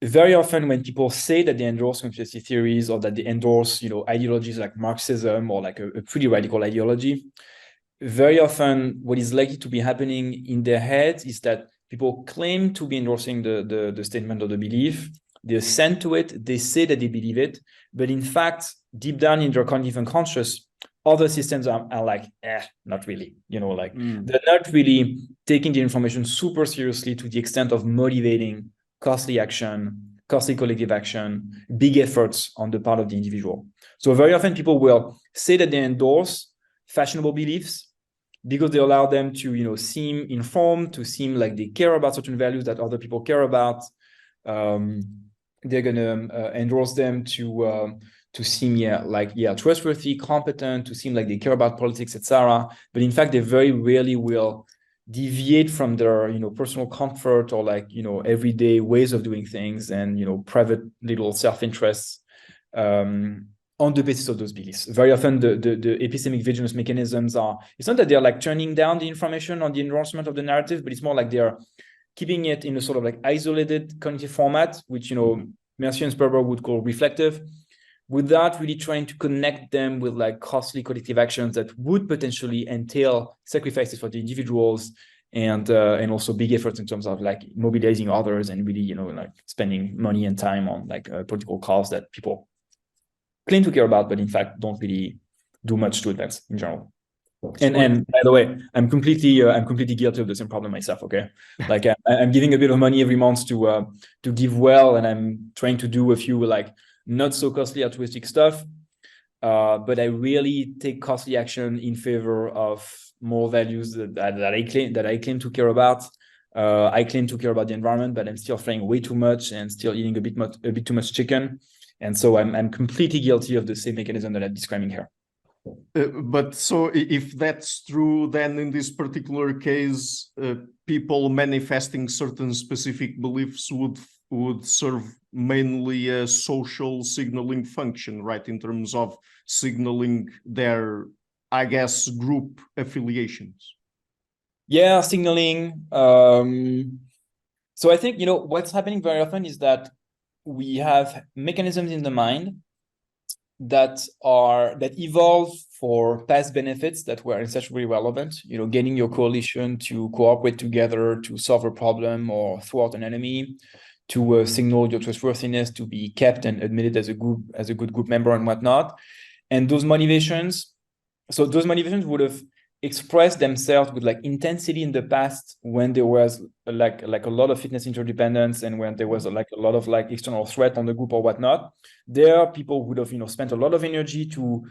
very often when people say that they endorse conspiracy theories or that they endorse, ideologies like Marxism or like a pretty radical ideology, very often what is likely to be happening in their heads is that people claim to be endorsing the statement or the belief, they assent to it, they say that they believe it, but in fact, deep down in their cognitive unconscious, other systems are like, not really, they're not really taking the information super seriously to the extent of motivating costly action, costly collective action, big efforts on the part of the individual. So very often people will say that they endorse fashionable beliefs because they allow them to, seem informed, to seem like they care about certain values that other people care about. They're gonna endorse them to seem trustworthy, competent, to seem like they care about politics, etc. But in fact, they very rarely will deviate from their personal comfort or like everyday ways of doing things and private little self-interests on the basis of those beliefs. Very often the epistemic vigilance mechanisms are, it's not that they're like turning down the information on the endorsement of the narrative, but it's more like they're keeping it in a sort of like isolated cognitive format, which Mercier and Sperber would call reflective, without really trying to connect them with like costly collective actions that would potentially entail sacrifices for the individuals and also big efforts in terms of like mobilizing others and really like spending money and time on like a political cause that people claim to care about, but in fact don't really do much to advance in general. And by the way, I'm completely guilty of the same problem myself. Okay, like I'm giving a bit of money every month to give well, and I'm trying to do a few like not so costly altruistic stuff, but I really take costly action in favor of more values that I claim to care about. I claim to care about the environment, but I'm still flying way too much and still eating a bit too much chicken, and so I'm completely guilty of the same mechanism that I'm describing here. But so if that's true, then in this particular case, people manifesting certain specific beliefs would serve mainly a social signaling function, right? In terms of signaling their, I guess, group affiliations. Yeah, signaling. So I think, what's happening very often is that we have mechanisms in the mind that evolve for past benefits that were essentially relevant, getting your coalition to cooperate together to solve a problem or thwart an enemy, to signal your trustworthiness, to be kept and admitted as a good group member and whatnot. And those motivations would have expressed themselves with like intensity in the past when there was like a lot of fitness interdependence and when there was like a lot of like external threat on the group or whatnot. There, people would have spent a lot of energy to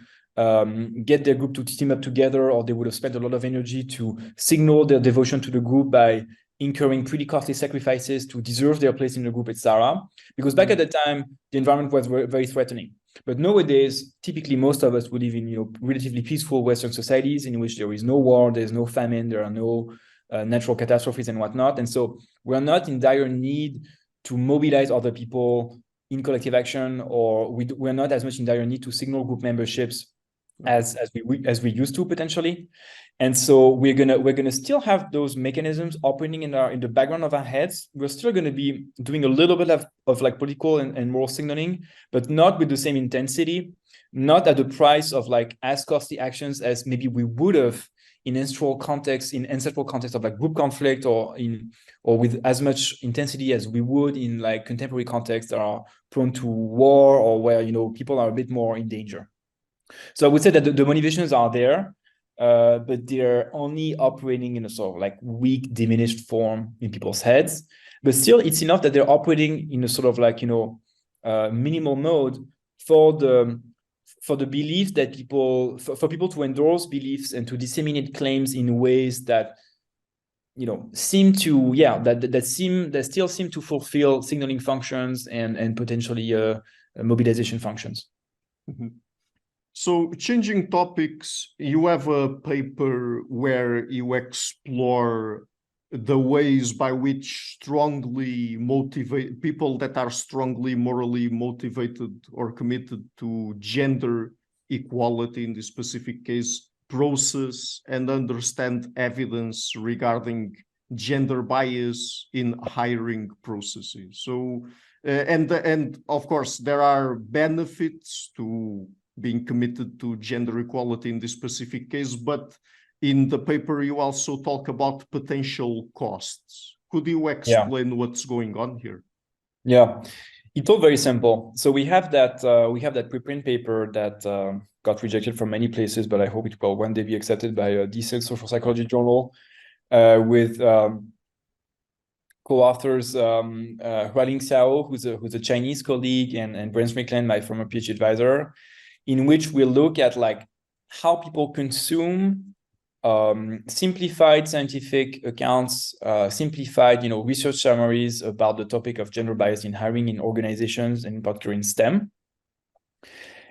get their group to team up together, or they would have spent a lot of energy to signal their devotion to the group by incurring pretty costly sacrifices to deserve their place in the group, etc. Because back at the time, the environment was very threatening. But nowadays, typically, most of us would live in relatively peaceful Western societies in which there is no war, there's no famine, there are no natural catastrophes and whatnot. And so we're not in dire need to mobilize other people in collective action, or we're not as much in dire need to signal group memberships as we used to potentially. And so we're gonna still have those mechanisms operating in the background of our heads. We're still gonna be doing a little bit of like political and moral signaling, but not with the same intensity, not at the price of like as costly actions as maybe we would have in ancestral context of like group conflict, or with as much intensity as we would in like contemporary contexts that are prone to war, or where people are a bit more in danger. So I would say that the motivations are there, but they're only operating in a sort of like weak, diminished form in people's heads. But still, it's enough that they're operating in a sort of like minimal mode for for the belief that people, for people to endorse beliefs and to disseminate claims in ways that, seem to, that still seem to fulfill signaling functions and potentially mobilization functions. Mm-hmm. So changing topics, you have a paper where you explore the ways by which strongly motivate people that are strongly morally motivated or committed to gender equality in this specific case process and understand evidence regarding gender bias in hiring processes. So and of course there are benefits to being committed to gender equality in this specific case, but in the paper, you also talk about potential costs. Could you explain what's going on here? Yeah, it's all very simple. So we have that preprint paper that got rejected from many places, but I hope it will one day be accepted by a decent social psychology journal with co-authors Hualing Xiao, who's a Chinese colleague, and Brent Strickland, my former PhD advisor, in which we look at like how people consume simplified scientific accounts, simplified, research summaries about the topic of gender bias in hiring in organizations, and in particular in STEM.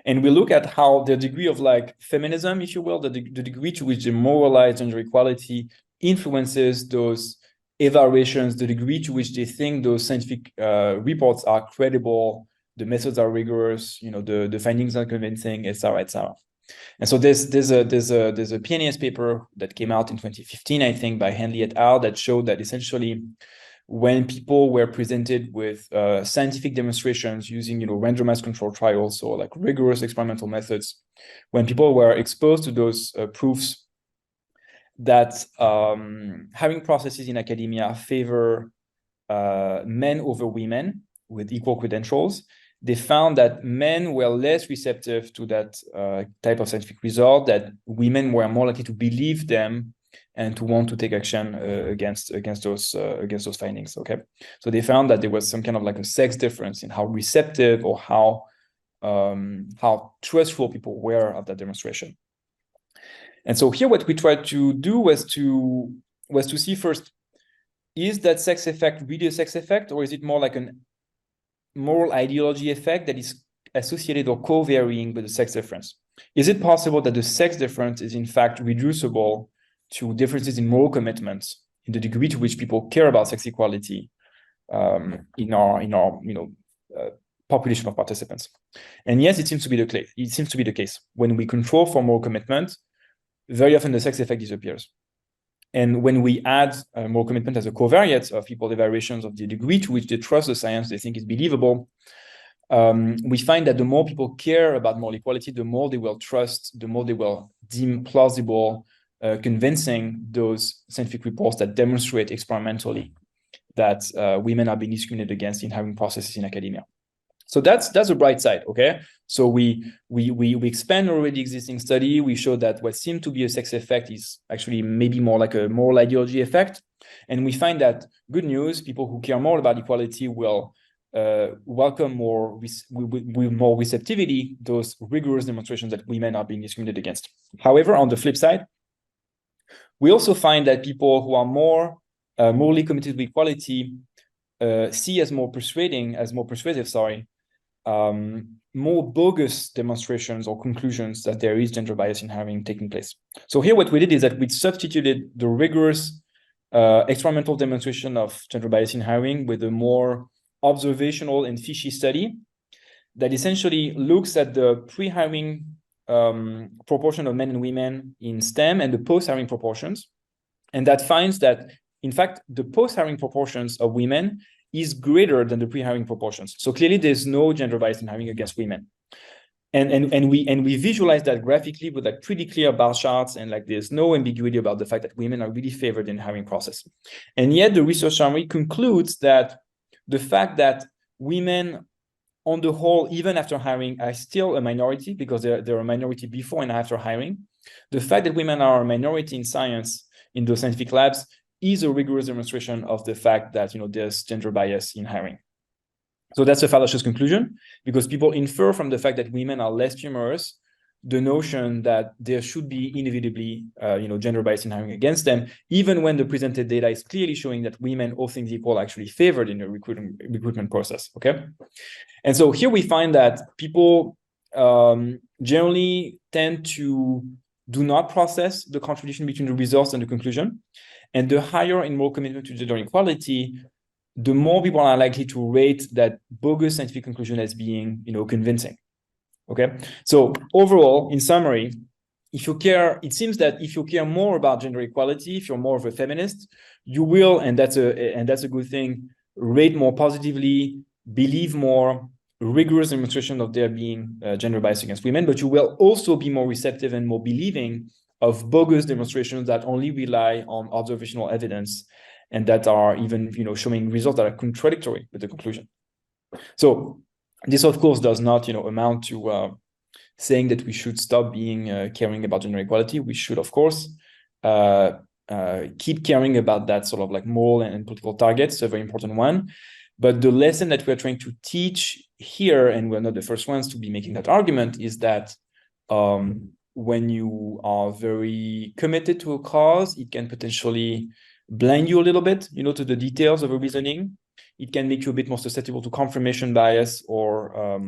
And we look at how the degree of like feminism, if you will, the degree to which the moralized gender equality influences those evaluations, the degree to which they think those scientific reports are credible, the methods are rigorous, the findings are convincing, etc., etc. And so there's a PNAS paper that came out in 2015, I think, by Henley et al. That showed that essentially when people were presented with scientific demonstrations using randomized control trials, so like rigorous experimental methods, when people were exposed to those proofs that hiring processes in academia favor men over women with equal credentials, they found that men were less receptive to that type of scientific result, that women were more likely to believe them and to want to take action against those findings. Okay, so they found that there was some kind of like a sex difference in how receptive or how trustful people were of that demonstration. And so here, what we tried to do was to see first, is that sex effect really a sex effect, or is it more like an moral ideology effect that is associated or co-varying with the sex difference? Is it possible that the sex difference is in fact reducible to differences in moral commitments in the degree to which people care about sex equality in our population of participants? And yes, it seems to be the case. When we control for moral commitment, very often the sex effect disappears. And when we add more commitment as a covariate of people's evaluations of the degree to which they trust the science they think is believable, we find that the more people care about moral equality, the more they will trust, the more they will deem plausible, convincing those scientific reports that demonstrate experimentally that women are being discriminated against in hiring processes in academia. So that's a bright side, okay? So we expand already existing study. We show that what seemed to be a sex effect is actually maybe more like a moral ideology effect. And we find that, good news, people who care more about equality will welcome with more receptivity those rigorous demonstrations that women are being discriminated against. However, on the flip side, we also find that people who are more morally committed to equality see as more persuasive, more bogus demonstrations or conclusions that there is gender bias in hiring taking place. So here what we did is that we substituted the rigorous experimental demonstration of gender bias in hiring with a more observational and fishy study that essentially looks at the pre-hiring proportion of men and women in STEM and the post-hiring proportions. And that finds that, in fact, the post-hiring proportions of women is greater than the pre-hiring proportions. So clearly there's no gender bias in hiring against women. And we visualize that graphically with like pretty clear bar charts, and like there's no ambiguity about the fact that women are really favored in hiring process. And yet the research summary concludes that the fact that women on the whole, even after hiring, are still a minority because they're a minority before and after hiring. The fact that women are a minority in science in those scientific labs is a rigorous demonstration of the fact that there's gender bias in hiring. So that's a fallacious conclusion, because people infer from the fact that women are less humorous the notion that there should be inevitably, gender bias in hiring against them, even when the presented data is clearly showing that women, all things equal, are actually favored in the recruitment process. Okay, and so here we find that people generally tend to do not process the contradiction between the results and the conclusion, and the higher and more commitment to gender equality, the more people are likely to rate that bogus scientific conclusion as being, convincing. Okay, so overall, in summary, if you care, it seems that if you care more about gender equality, if you're more of a feminist, you will, and that's a good thing, rate more positively, believe more rigorous demonstration of there being gender bias against women, but you will also be more receptive and more believing of bogus demonstrations that only rely on observational evidence and that are even, showing results that are contradictory with the conclusion. So this, of course, does not, amount to saying that we should stop being caring about gender equality. We should, of course, keep caring about that sort of like moral and political targets, a very important one. But the lesson that we're trying to teach here, and we're not the first ones to be making that argument, is that when you are very committed to a cause, it can potentially blind you a little bit, to the details of a reasoning. It can make you a bit more susceptible to confirmation bias or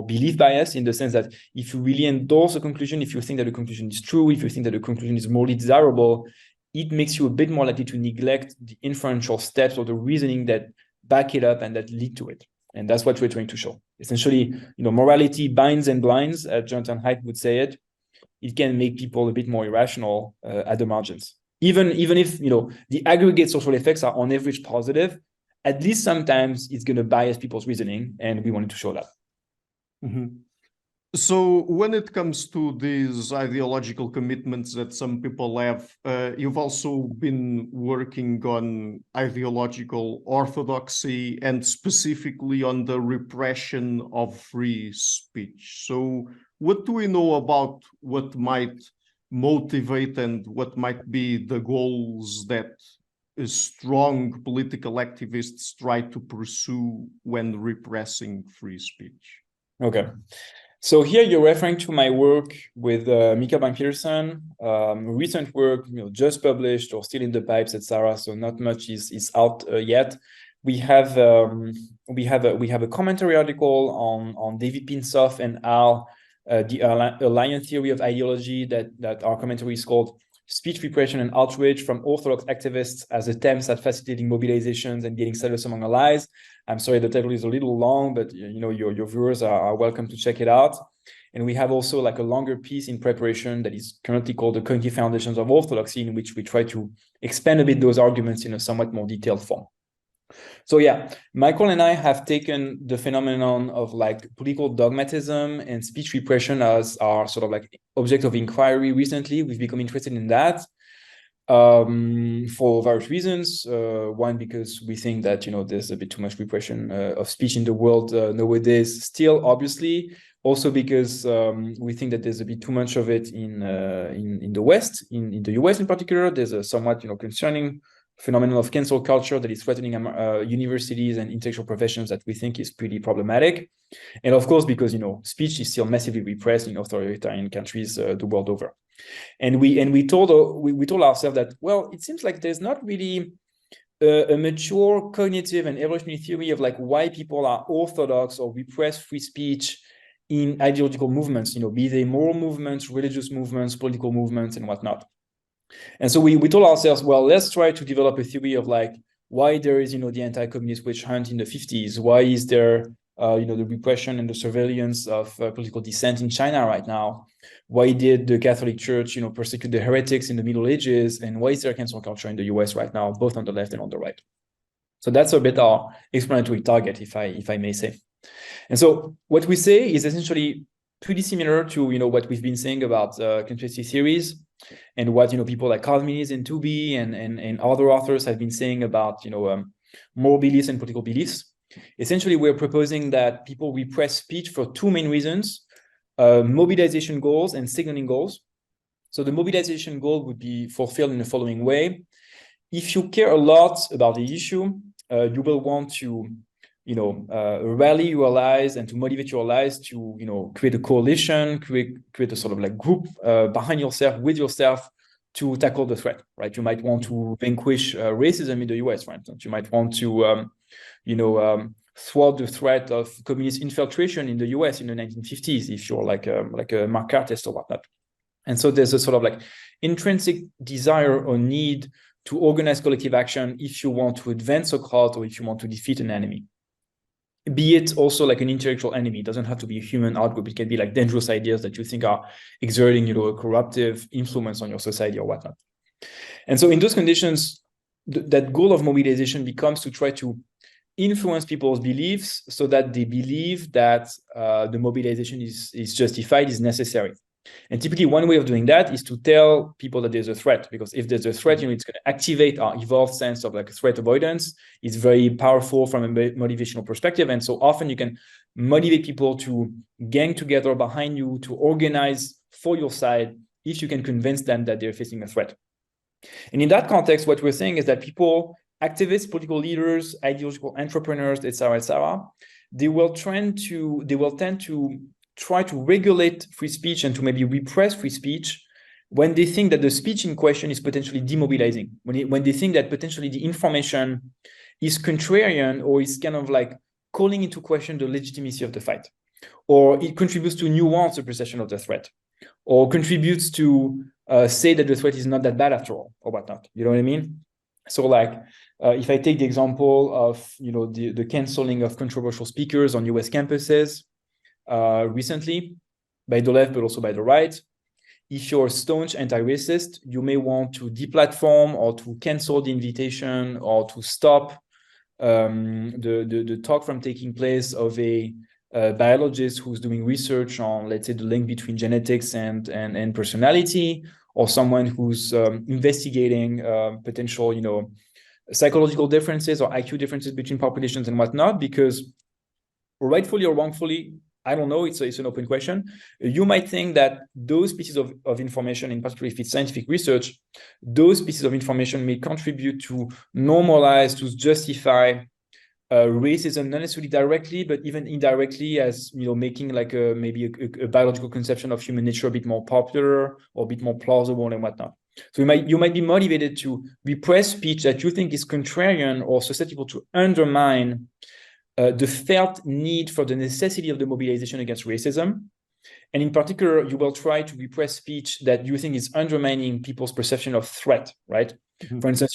belief bias, in the sense that if you really endorse a conclusion, if you think that the conclusion is true, if you think that the conclusion is morally desirable, it makes you a bit more likely to neglect the inferential steps or the reasoning that back it up and that lead to it. And that's what we're trying to show. Essentially, morality binds and blinds, as Jonathan Haidt would say it. It can make people a bit more irrational at the margins. Even if, the aggregate social effects are on average positive, at least sometimes it's going to bias people's reasoning, and we wanted to show that. Mm-hmm. So when it comes to these ideological commitments that some people have, you've also been working on ideological orthodoxy and specifically on the repression of free speech. So what do we know about what might motivate and what might be the goals that strong political activists try to pursue when repressing free speech? Okay. So here you're referring to my work with Mika Bank-Peterson, recent work, just published or still in the pipes, etc. So not much is out yet. We have a commentary article on David Pinsoff and Al, the Alliance Theory of Ideology, that our commentary is called Speech Repression and Outrage from Orthodox Activists as Attempts at Facilitating Mobilizations and Getting Status Among Allies. I'm sorry, the title is a little long, but your viewers are welcome to check it out. And we have also like a longer piece in preparation that is currently called The Cognitive Foundations of Orthodoxy, in which we try to expand a bit those arguments in a somewhat more detailed form. So yeah, Michael and I have taken the phenomenon of like political dogmatism and speech repression as our sort of like object of inquiry recently. We've become interested in that for various reasons. One, because we think that, there's a bit too much repression of speech in the world nowadays still, obviously. Also because we think that there's a bit too much of it in the West, in the US in particular. There's a somewhat, concerning phenomenon of cancel culture that is threatening universities and intellectual professions that we think is pretty problematic. And of course, because, speech is still massively repressed in authoritarian countries the world over. And we told ourselves that, well, it seems like there's not really a mature cognitive and evolutionary theory of like why people are orthodox or repress free speech in ideological movements, be they moral movements, religious movements, political movements, and whatnot. And so we told ourselves, well, let's try to develop a theory of like why there is, the anti-communist witch hunt in the 50s. Why is there, the repression and the surveillance of political dissent in China right now? Why did the Catholic Church, persecute the heretics in the Middle Ages? And why is there cancel culture in the US right now, both on the left and on the right? So that's a bit our explanatory target, if I may say. And so what we say is essentially pretty similar to, what we've been saying about conspiracy theories, and what people like Carl Menes and Tooby and other authors have been saying about moral beliefs and political beliefs. Essentially, we're proposing that people repress speech for two main reasons: mobilization goals and signaling goals. So the mobilization goal would be fulfilled in the following way: if you care a lot about the issue, you will want to rally your allies and to motivate your allies to, create a coalition, create a sort of like group behind yourself, with yourself, to tackle the threat, right? You might want to vanquish racism in the US, for instance. You might want to, thwart the threat of communist infiltration in the US in the 1950s, if you're like a McCarthyist or whatnot. And so there's a sort of like intrinsic desire or need to organize collective action if you want to advance a cause or if you want to defeat an enemy. Be it also like an intellectual enemy. It doesn't have to be a human outgroup. It can be like dangerous ideas that you think are exerting, a corruptive influence on your society or whatnot. And so in those conditions, that goal of mobilization becomes to try to influence people's beliefs so that they believe that the mobilization is justified, is necessary. And typically one way of doing that is to tell people that there's a threat, because if there's a threat, it's going to activate our evolved sense of like threat avoidance. It's very powerful from a motivational perspective. And so often you can motivate people to gang together behind you, to organize for your side, if you can convince them that they're facing a threat. And in that context, what we're saying is that people, activists, political leaders, ideological entrepreneurs, etc., they will tend to try to regulate free speech and to maybe repress free speech when they think that the speech in question is potentially demobilizing, when they think that potentially the information is contrarian or is kind of like calling into question the legitimacy of the fight, or it contributes to nuance the perception of the threat, or contributes to say that the threat is not that bad after all, or whatnot. You know what I mean? So like, if I take the example of, the canceling of controversial speakers on US campuses, recently by the left, but also by the right. If you're staunch anti-racist, you may want to deplatform or to cancel the invitation or to stop the talk from taking place of a biologist who's doing research on, let's say, the link between genetics and personality, or someone who's investigating potential, psychological differences or IQ differences between populations and whatnot, because rightfully or wrongfully, I don't know, it's an open question. You might think that those pieces of information, in particular if it's scientific research, those pieces of information may contribute to normalize, to justify racism, not necessarily directly, but even indirectly, as making like maybe a biological conception of human nature a bit more popular or a bit more plausible and whatnot. So you might be motivated to repress speech that you think is contrarian or susceptible to undermine the felt need for the necessity of the mobilization against racism. And in particular, you will try to repress speech that you think is undermining people's perception of threat, right? Mm-hmm. For instance,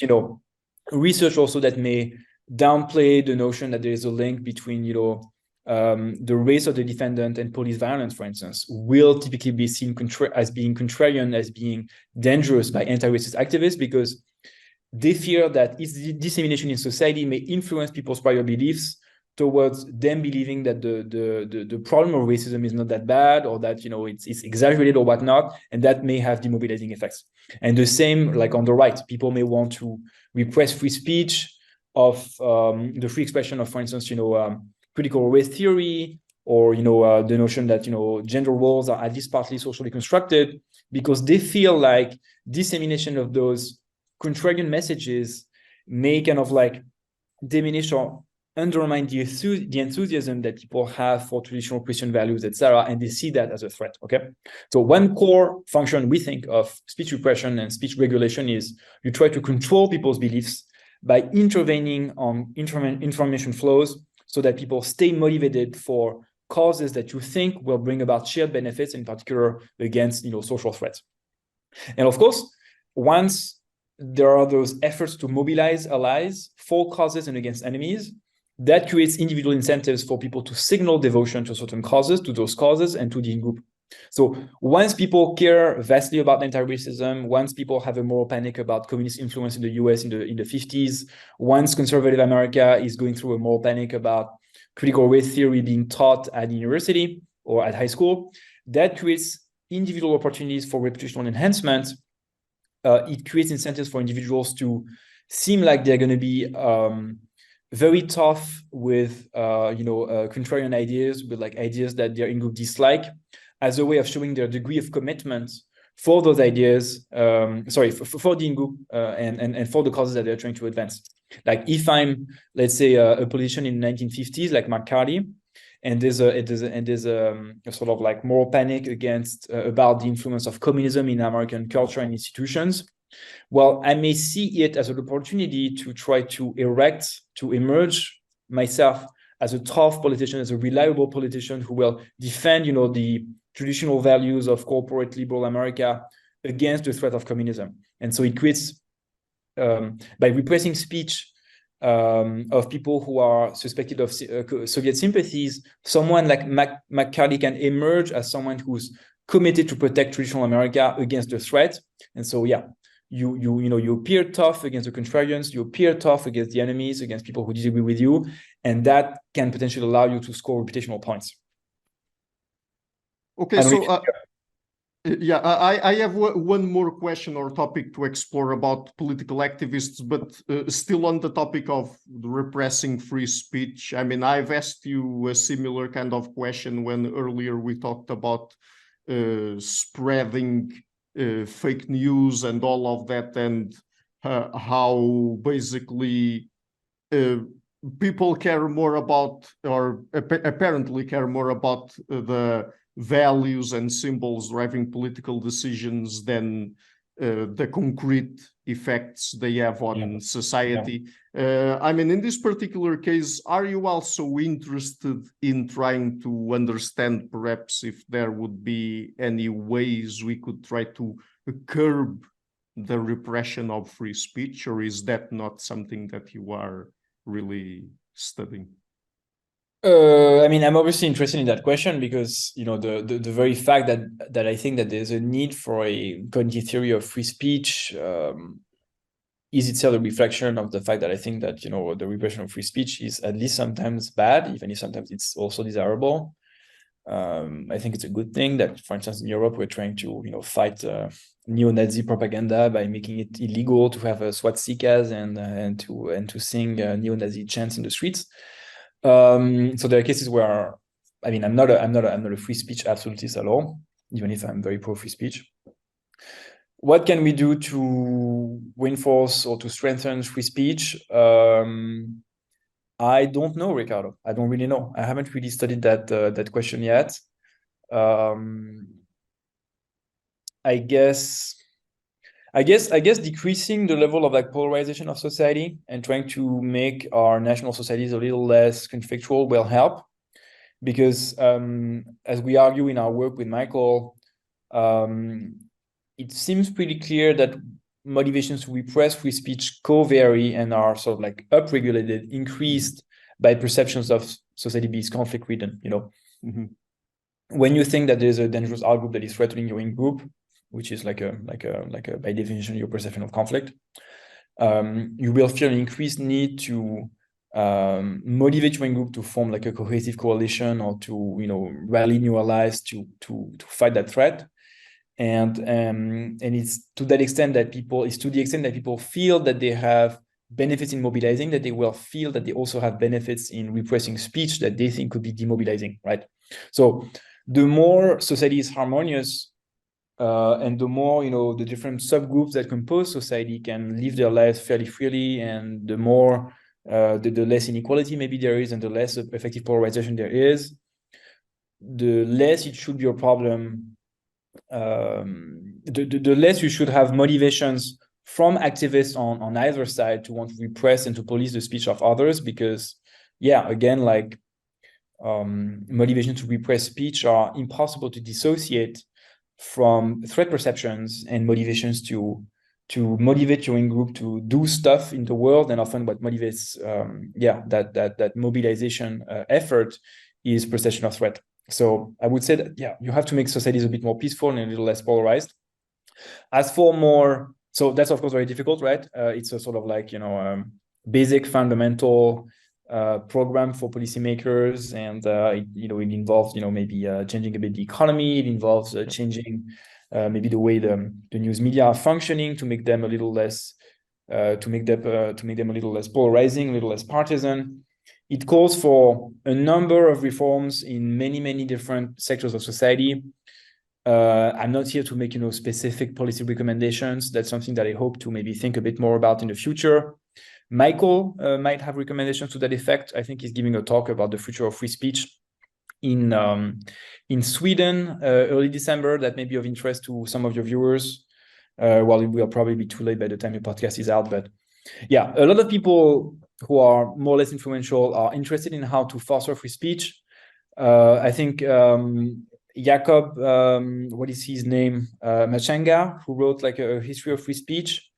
research also that may downplay the notion that there is a link between, the race of the defendant and police violence, for instance, will typically be seen as being contrarian, as being dangerous by anti-racist activists, because they fear that its dissemination in society may influence people's prior beliefs towards them believing that the problem of racism is not that bad, or that it's exaggerated or whatnot, and that may have demobilizing effects. And the same, like on the right, people may want to repress free speech of the free expression of, for instance, critical race theory, or the notion that gender roles are at least partly socially constructed, because they feel like dissemination of those contrarian messages may kind of like diminish or undermine the enthusiasm that people have for traditional Christian values, etc., and they see that as a threat. Okay, so one core function we think of speech repression and speech regulation is you try to control people's beliefs by intervening on information flows so that people stay motivated for causes that you think will bring about shared benefits, in particular against social threats. And of course, once there are those efforts to mobilize allies for causes and against enemies, that creates individual incentives for people to signal devotion to certain causes, to those causes, and to the in-group. So once people care vastly about anti-racism, once people have a moral panic about communist influence in the US in the 50s, once conservative America is going through a moral panic about critical race theory being taught at university or at high school, that creates individual opportunities for reputational enhancement. It creates incentives for individuals to seem like they're going to be very tough with contrarian ideas, with like ideas that their in-group dislike, as a way of showing their degree of commitment for those ideas, for the in-group and for the causes that they're trying to advance. Like if I'm, let's say, a politician in the 1950s, like McCarthy, and there's a sort of like moral panic against about the influence of communism in American culture and institutions. Well, I may see it as an opportunity to try to emerge myself as a tough politician, as a reliable politician who will defend, the traditional values of corporate liberal America against the threat of communism. And so it creates, by repressing speech of people who are suspected of Soviet sympathies, someone like McCarthy can emerge as someone who's committed to protect traditional America against the threat. And so, yeah, you appear tough against the contrarians, you appear tough against the enemies, against people who disagree with you, and that can potentially allow you to score reputational points. Okay, so yeah, I have one more question or topic to explore about political activists, but still on the topic of repressing free speech. I mean, I've asked you a similar kind of question when earlier we talked about spreading fake news and all of that, and how basically people care more about, or apparently care more about the values and symbols driving political decisions than the concrete effects they have on society. I mean, in this particular case, are you also interested in trying to understand perhaps if there would be any ways we could try to curb the repression of free speech, or is that not something that you are really studying? I mean, I'm obviously interested in that question because, the very fact that I think that there's a need for a cognitive theory of free speech is itself a reflection of the fact that I think that, the repression of free speech is at least sometimes bad, even if sometimes it's also desirable. I think it's a good thing that, for instance, in Europe, we're trying to, fight neo-Nazi propaganda by making it illegal to have swastikas and to sing neo-Nazi chants in the streets. So there are cases where, I mean, I'm not a free speech absolutist at all, even if I'm very pro free speech. What can we do to reinforce or to strengthen free speech? I don't know, Ricardo. I don't really know. I haven't really studied that question yet. I guess decreasing the level of like polarization of society and trying to make our national societies a little less conflictual will help, because as we argue in our work with Michael, it seems pretty clear that motivations to repress free speech co-vary and are sort of like upregulated, increased by perceptions of society being conflict-ridden. Mm-hmm. When you think that there's a dangerous outgroup that is threatening your in-group, which is like a by definition your perception of conflict, you will feel an increased need to motivate your in-group to form like a cohesive coalition or to rally new allies to fight that threat. And it's to the extent that people feel that they have benefits in mobilizing, that they will feel that they also have benefits in repressing speech that they think could be demobilizing, right? So the more society is harmonious, and the more the different subgroups that compose society can live their lives fairly freely, and the more the less inequality maybe there is, and the less effective polarization there is, the less it should be a problem. The less you should have motivations from activists on either side to want to repress and to police the speech of others, because again, like motivations to repress speech are impossible to dissociate from threat perceptions and motivations to motivate your in-group to do stuff in the world. And often what motivates that mobilization effort is perception of threat. So I would say that you have to make societies a bit more peaceful and a little less polarized. As for more, so that's of course very difficult, right? It's a sort of like basic fundamental program for policymakers, and it involves maybe changing a bit the economy. It involves changing maybe the way the news media are functioning to make them a little less polarizing, a little less partisan. It calls for a number of reforms in many different sectors of society. I'm not here to make specific policy recommendations. That's something that I hope to maybe think a bit more about in the future. Michael might have recommendations to that effect. I think he's giving a talk about the future of free speech in Sweden early December. That may be of interest to some of your viewers. Well, it will probably be too late by the time your podcast is out, but yeah, a lot of people who are more or less influential are interested in how to foster free speech. I think Jacob, what is his name? Machanga, who wrote like a history of free speech,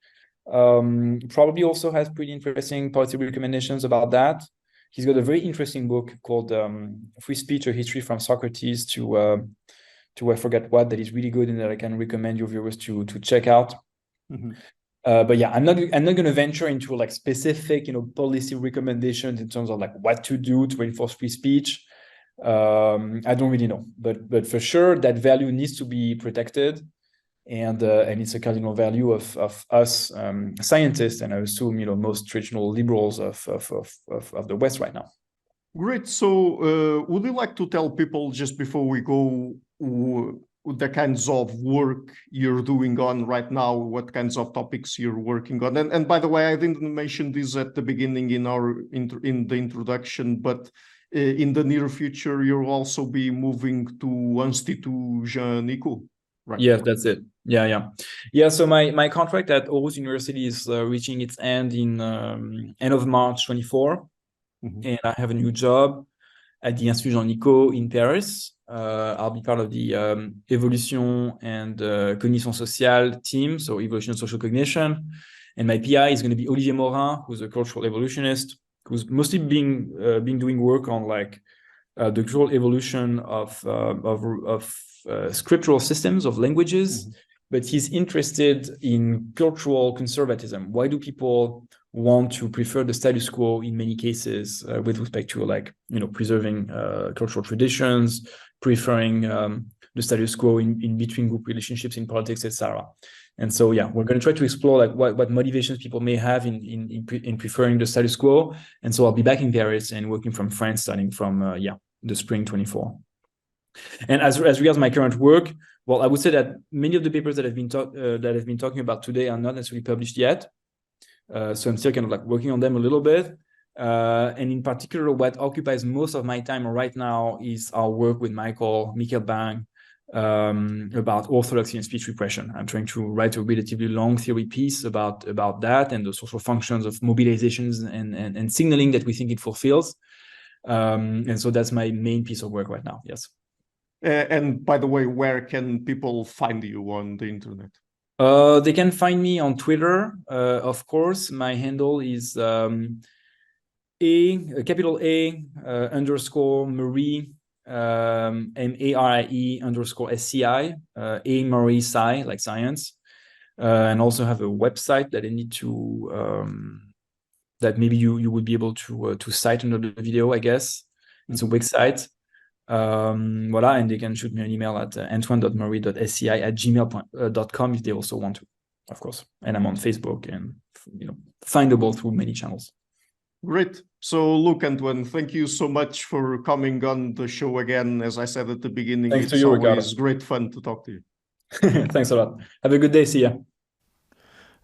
probably also has pretty interesting policy recommendations about that. He's got a very interesting book called Free Speech: A History from Socrates to I forget what, that is really good and that I can recommend your viewers to check out. Mm-hmm. But yeah, I'm not going to venture into like specific, policy recommendations in terms of like what to do to reinforce free speech. I don't really know, but for sure that value needs to be protected, and it's a cardinal value of us scientists, and I assume most traditional liberals of the West right now. Great. So would you like to tell people, just before we go, the kinds of work you're doing on right now, what kinds of topics you're working on? And by the way, I didn't mention this at the beginning in the introduction, but in the near future, you'll also be moving to Institut Jean Nicot, right? Yes, that's it. Yeah. So my contract at Aarhus University is reaching its end in end of March 24, and I have a new job at the Institut Jean Nicot in Paris. I'll be part of the evolution and cognition sociale team, so evolution and social cognition. And my PI is going to be Olivier Morin, who's a cultural evolutionist, who's mostly been doing work on like the cultural evolution of scriptural systems of languages. But he's interested in cultural conservatism. Why do people want to prefer the status quo in many cases with respect to like preserving cultural traditions, preferring the status quo in between group relationships in politics, etc. And so yeah, we're going to try to explore like what motivations people may have in preferring the status quo. And so I'll be back in Paris and working from France starting from the spring 24. And as regards my current work, well, I would say that many of the papers that I've been talking about today are not necessarily published yet. So I'm still kind of like working on them a little bit. And in particular, what occupies most of my time right now is our work with Michael Bang about orthodoxy and speech repression. I'm trying to write a relatively long theory piece about that and the social functions of mobilizations and signaling that we think it fulfills. And so that's my main piece of work right now. Yes. And by the way, where can people find you on the internet? They can find me on Twitter. Of course, my handle is capital A underscore Marie MARIE_SCI A Marie Sci, like science, and also have a website that I need to that maybe you would be able to cite under the video. I guess it's a website. Voila, and they can shoot me an email at antoine.marie.sci@gmail.com if they also want to, of course. And I'm on Facebook and findable through many channels. Great. So look, Antoine, thank you so much for coming on the show again. As I said at the beginning, Thanks it's always great fun to talk to you. Thanks a lot. Have a good day. See ya.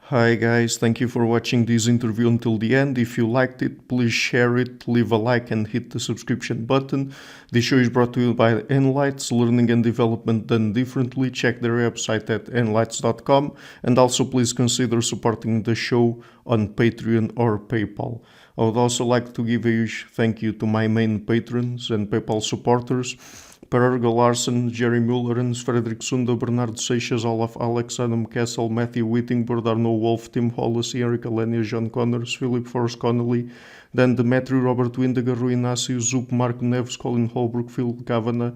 Hi guys, thank you for watching this interview until the end. If you liked it, please share it, leave a like and hit the subscription button. This show is brought to you by Enlights, learning and development done differently. Check their website at enlights.com, and also please consider supporting the show on Patreon or PayPal. I would also like to give a huge thank you to my main patrons and PayPal supporters: Per Erga Larsen, Jerry Mullerens, Frederick Sunda, Bernardo Seixas, Olaf Alex, Adam Kessel, Matthew Whittingbird, Arno Wolf, Tim Hollis, Eric Alenia, John Connors, Philip Forrest Connolly, Dan Demetri, Robert Windiger, Rui Inácio, Zup, Marco Neves, Colin Holbrook, Phil Kavanagh,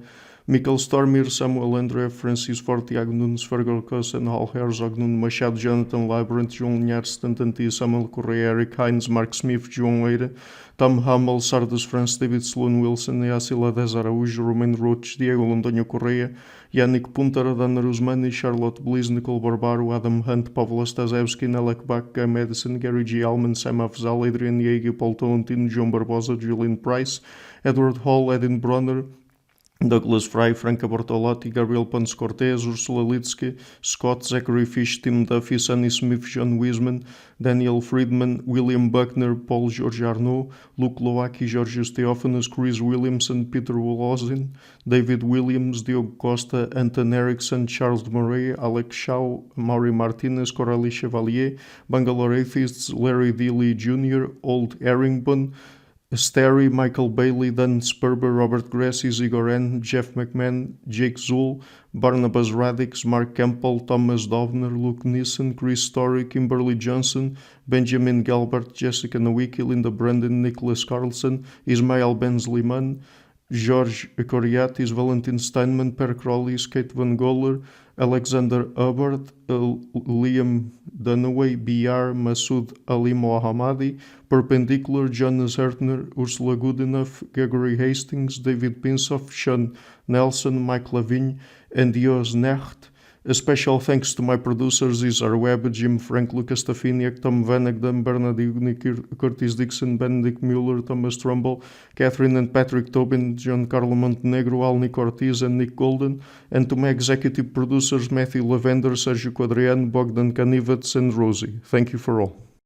Mikkel Stormir, Samuel André, Francis Ford, Tiago Nunes, Fergal Kossen, Hal Herzog, Nuno Machado, Jonathan Librant, João Linhares, Stantantia, Samuel Correia, Eric Hines, Mark Smith, João Eira, Tom Hummel, Sardas France, David Sloan Wilson, Yacila Dez Araújo, Romain Roach, Diego Londonho Correia, Yannick Punter, Adana Rusmani, Charlotte Bliss, Nicole Barbaro, Adam Hunt, Pavlo Stasevski, Nelek Bach, Guy Madison, Gary G. Allman, Sam Afzal, Adrian Yeager, Paul Tolentino, João Barbosa, Julian Price, Edward Hall, Edin Bronner, Douglas Fry, Franca Bortolotti, Gabriel Ponce Cortez, Ursula Litsky, Scott, Zachary Fish, Tim Duffy, Sonny Smith, John Wiseman, Daniel Friedman, William Buckner, Paul George Arnaud, Luke Lowacki, Georgios Theophanos, Chris Williamson, Peter Wolozin, David Williams, Diogo Costa, Anton Erickson, Charles Murray, Alex Shaw, Maury Martinez, Coralie Chevalier, Bangalore Atheists, Larry Dealey Jr., Old Errington, Sterry, Michael Bailey, Dan Sperber, Robert Grassi, Igor N., Jeff McMahon, Jake Zool, Barnabas Radix, Mark Campbell, Thomas Dovner, Luke Nissen, Chris Story, Kimberly Johnson, Benjamin Galbert, Jessica Nowicki, Linda Brandon, Nicholas Carlson, Ismael Benzliman, George Coriatis, Valentin Steinman, Per Crowley, Kate Van Goller, Alexander Hubbard, Liam Dunaway, BR, Masood Ali Mohammadi, Perpendicular, Jonas Hertner, Ursula Goodenough, Gregory Hastings, David Pinsoff, Sean Nelson, Mike Lavigne, and Dios Necht. A special thanks to my producers, Isar Webb, Jim Frank, Lucas Stafiniak, Tom Vanagdam, Bernard Unic, Curtis Dixon, Benedict Mueller, Thomas Trumbull, Catherine and Patrick Tobin, John Carlo Montenegro, Alnick Ortiz, and Nick Golden, and to my executive producers, Matthew Lavender, Sergio Quadriano, Bogdan Kanivets, and Rosie. Thank you for all.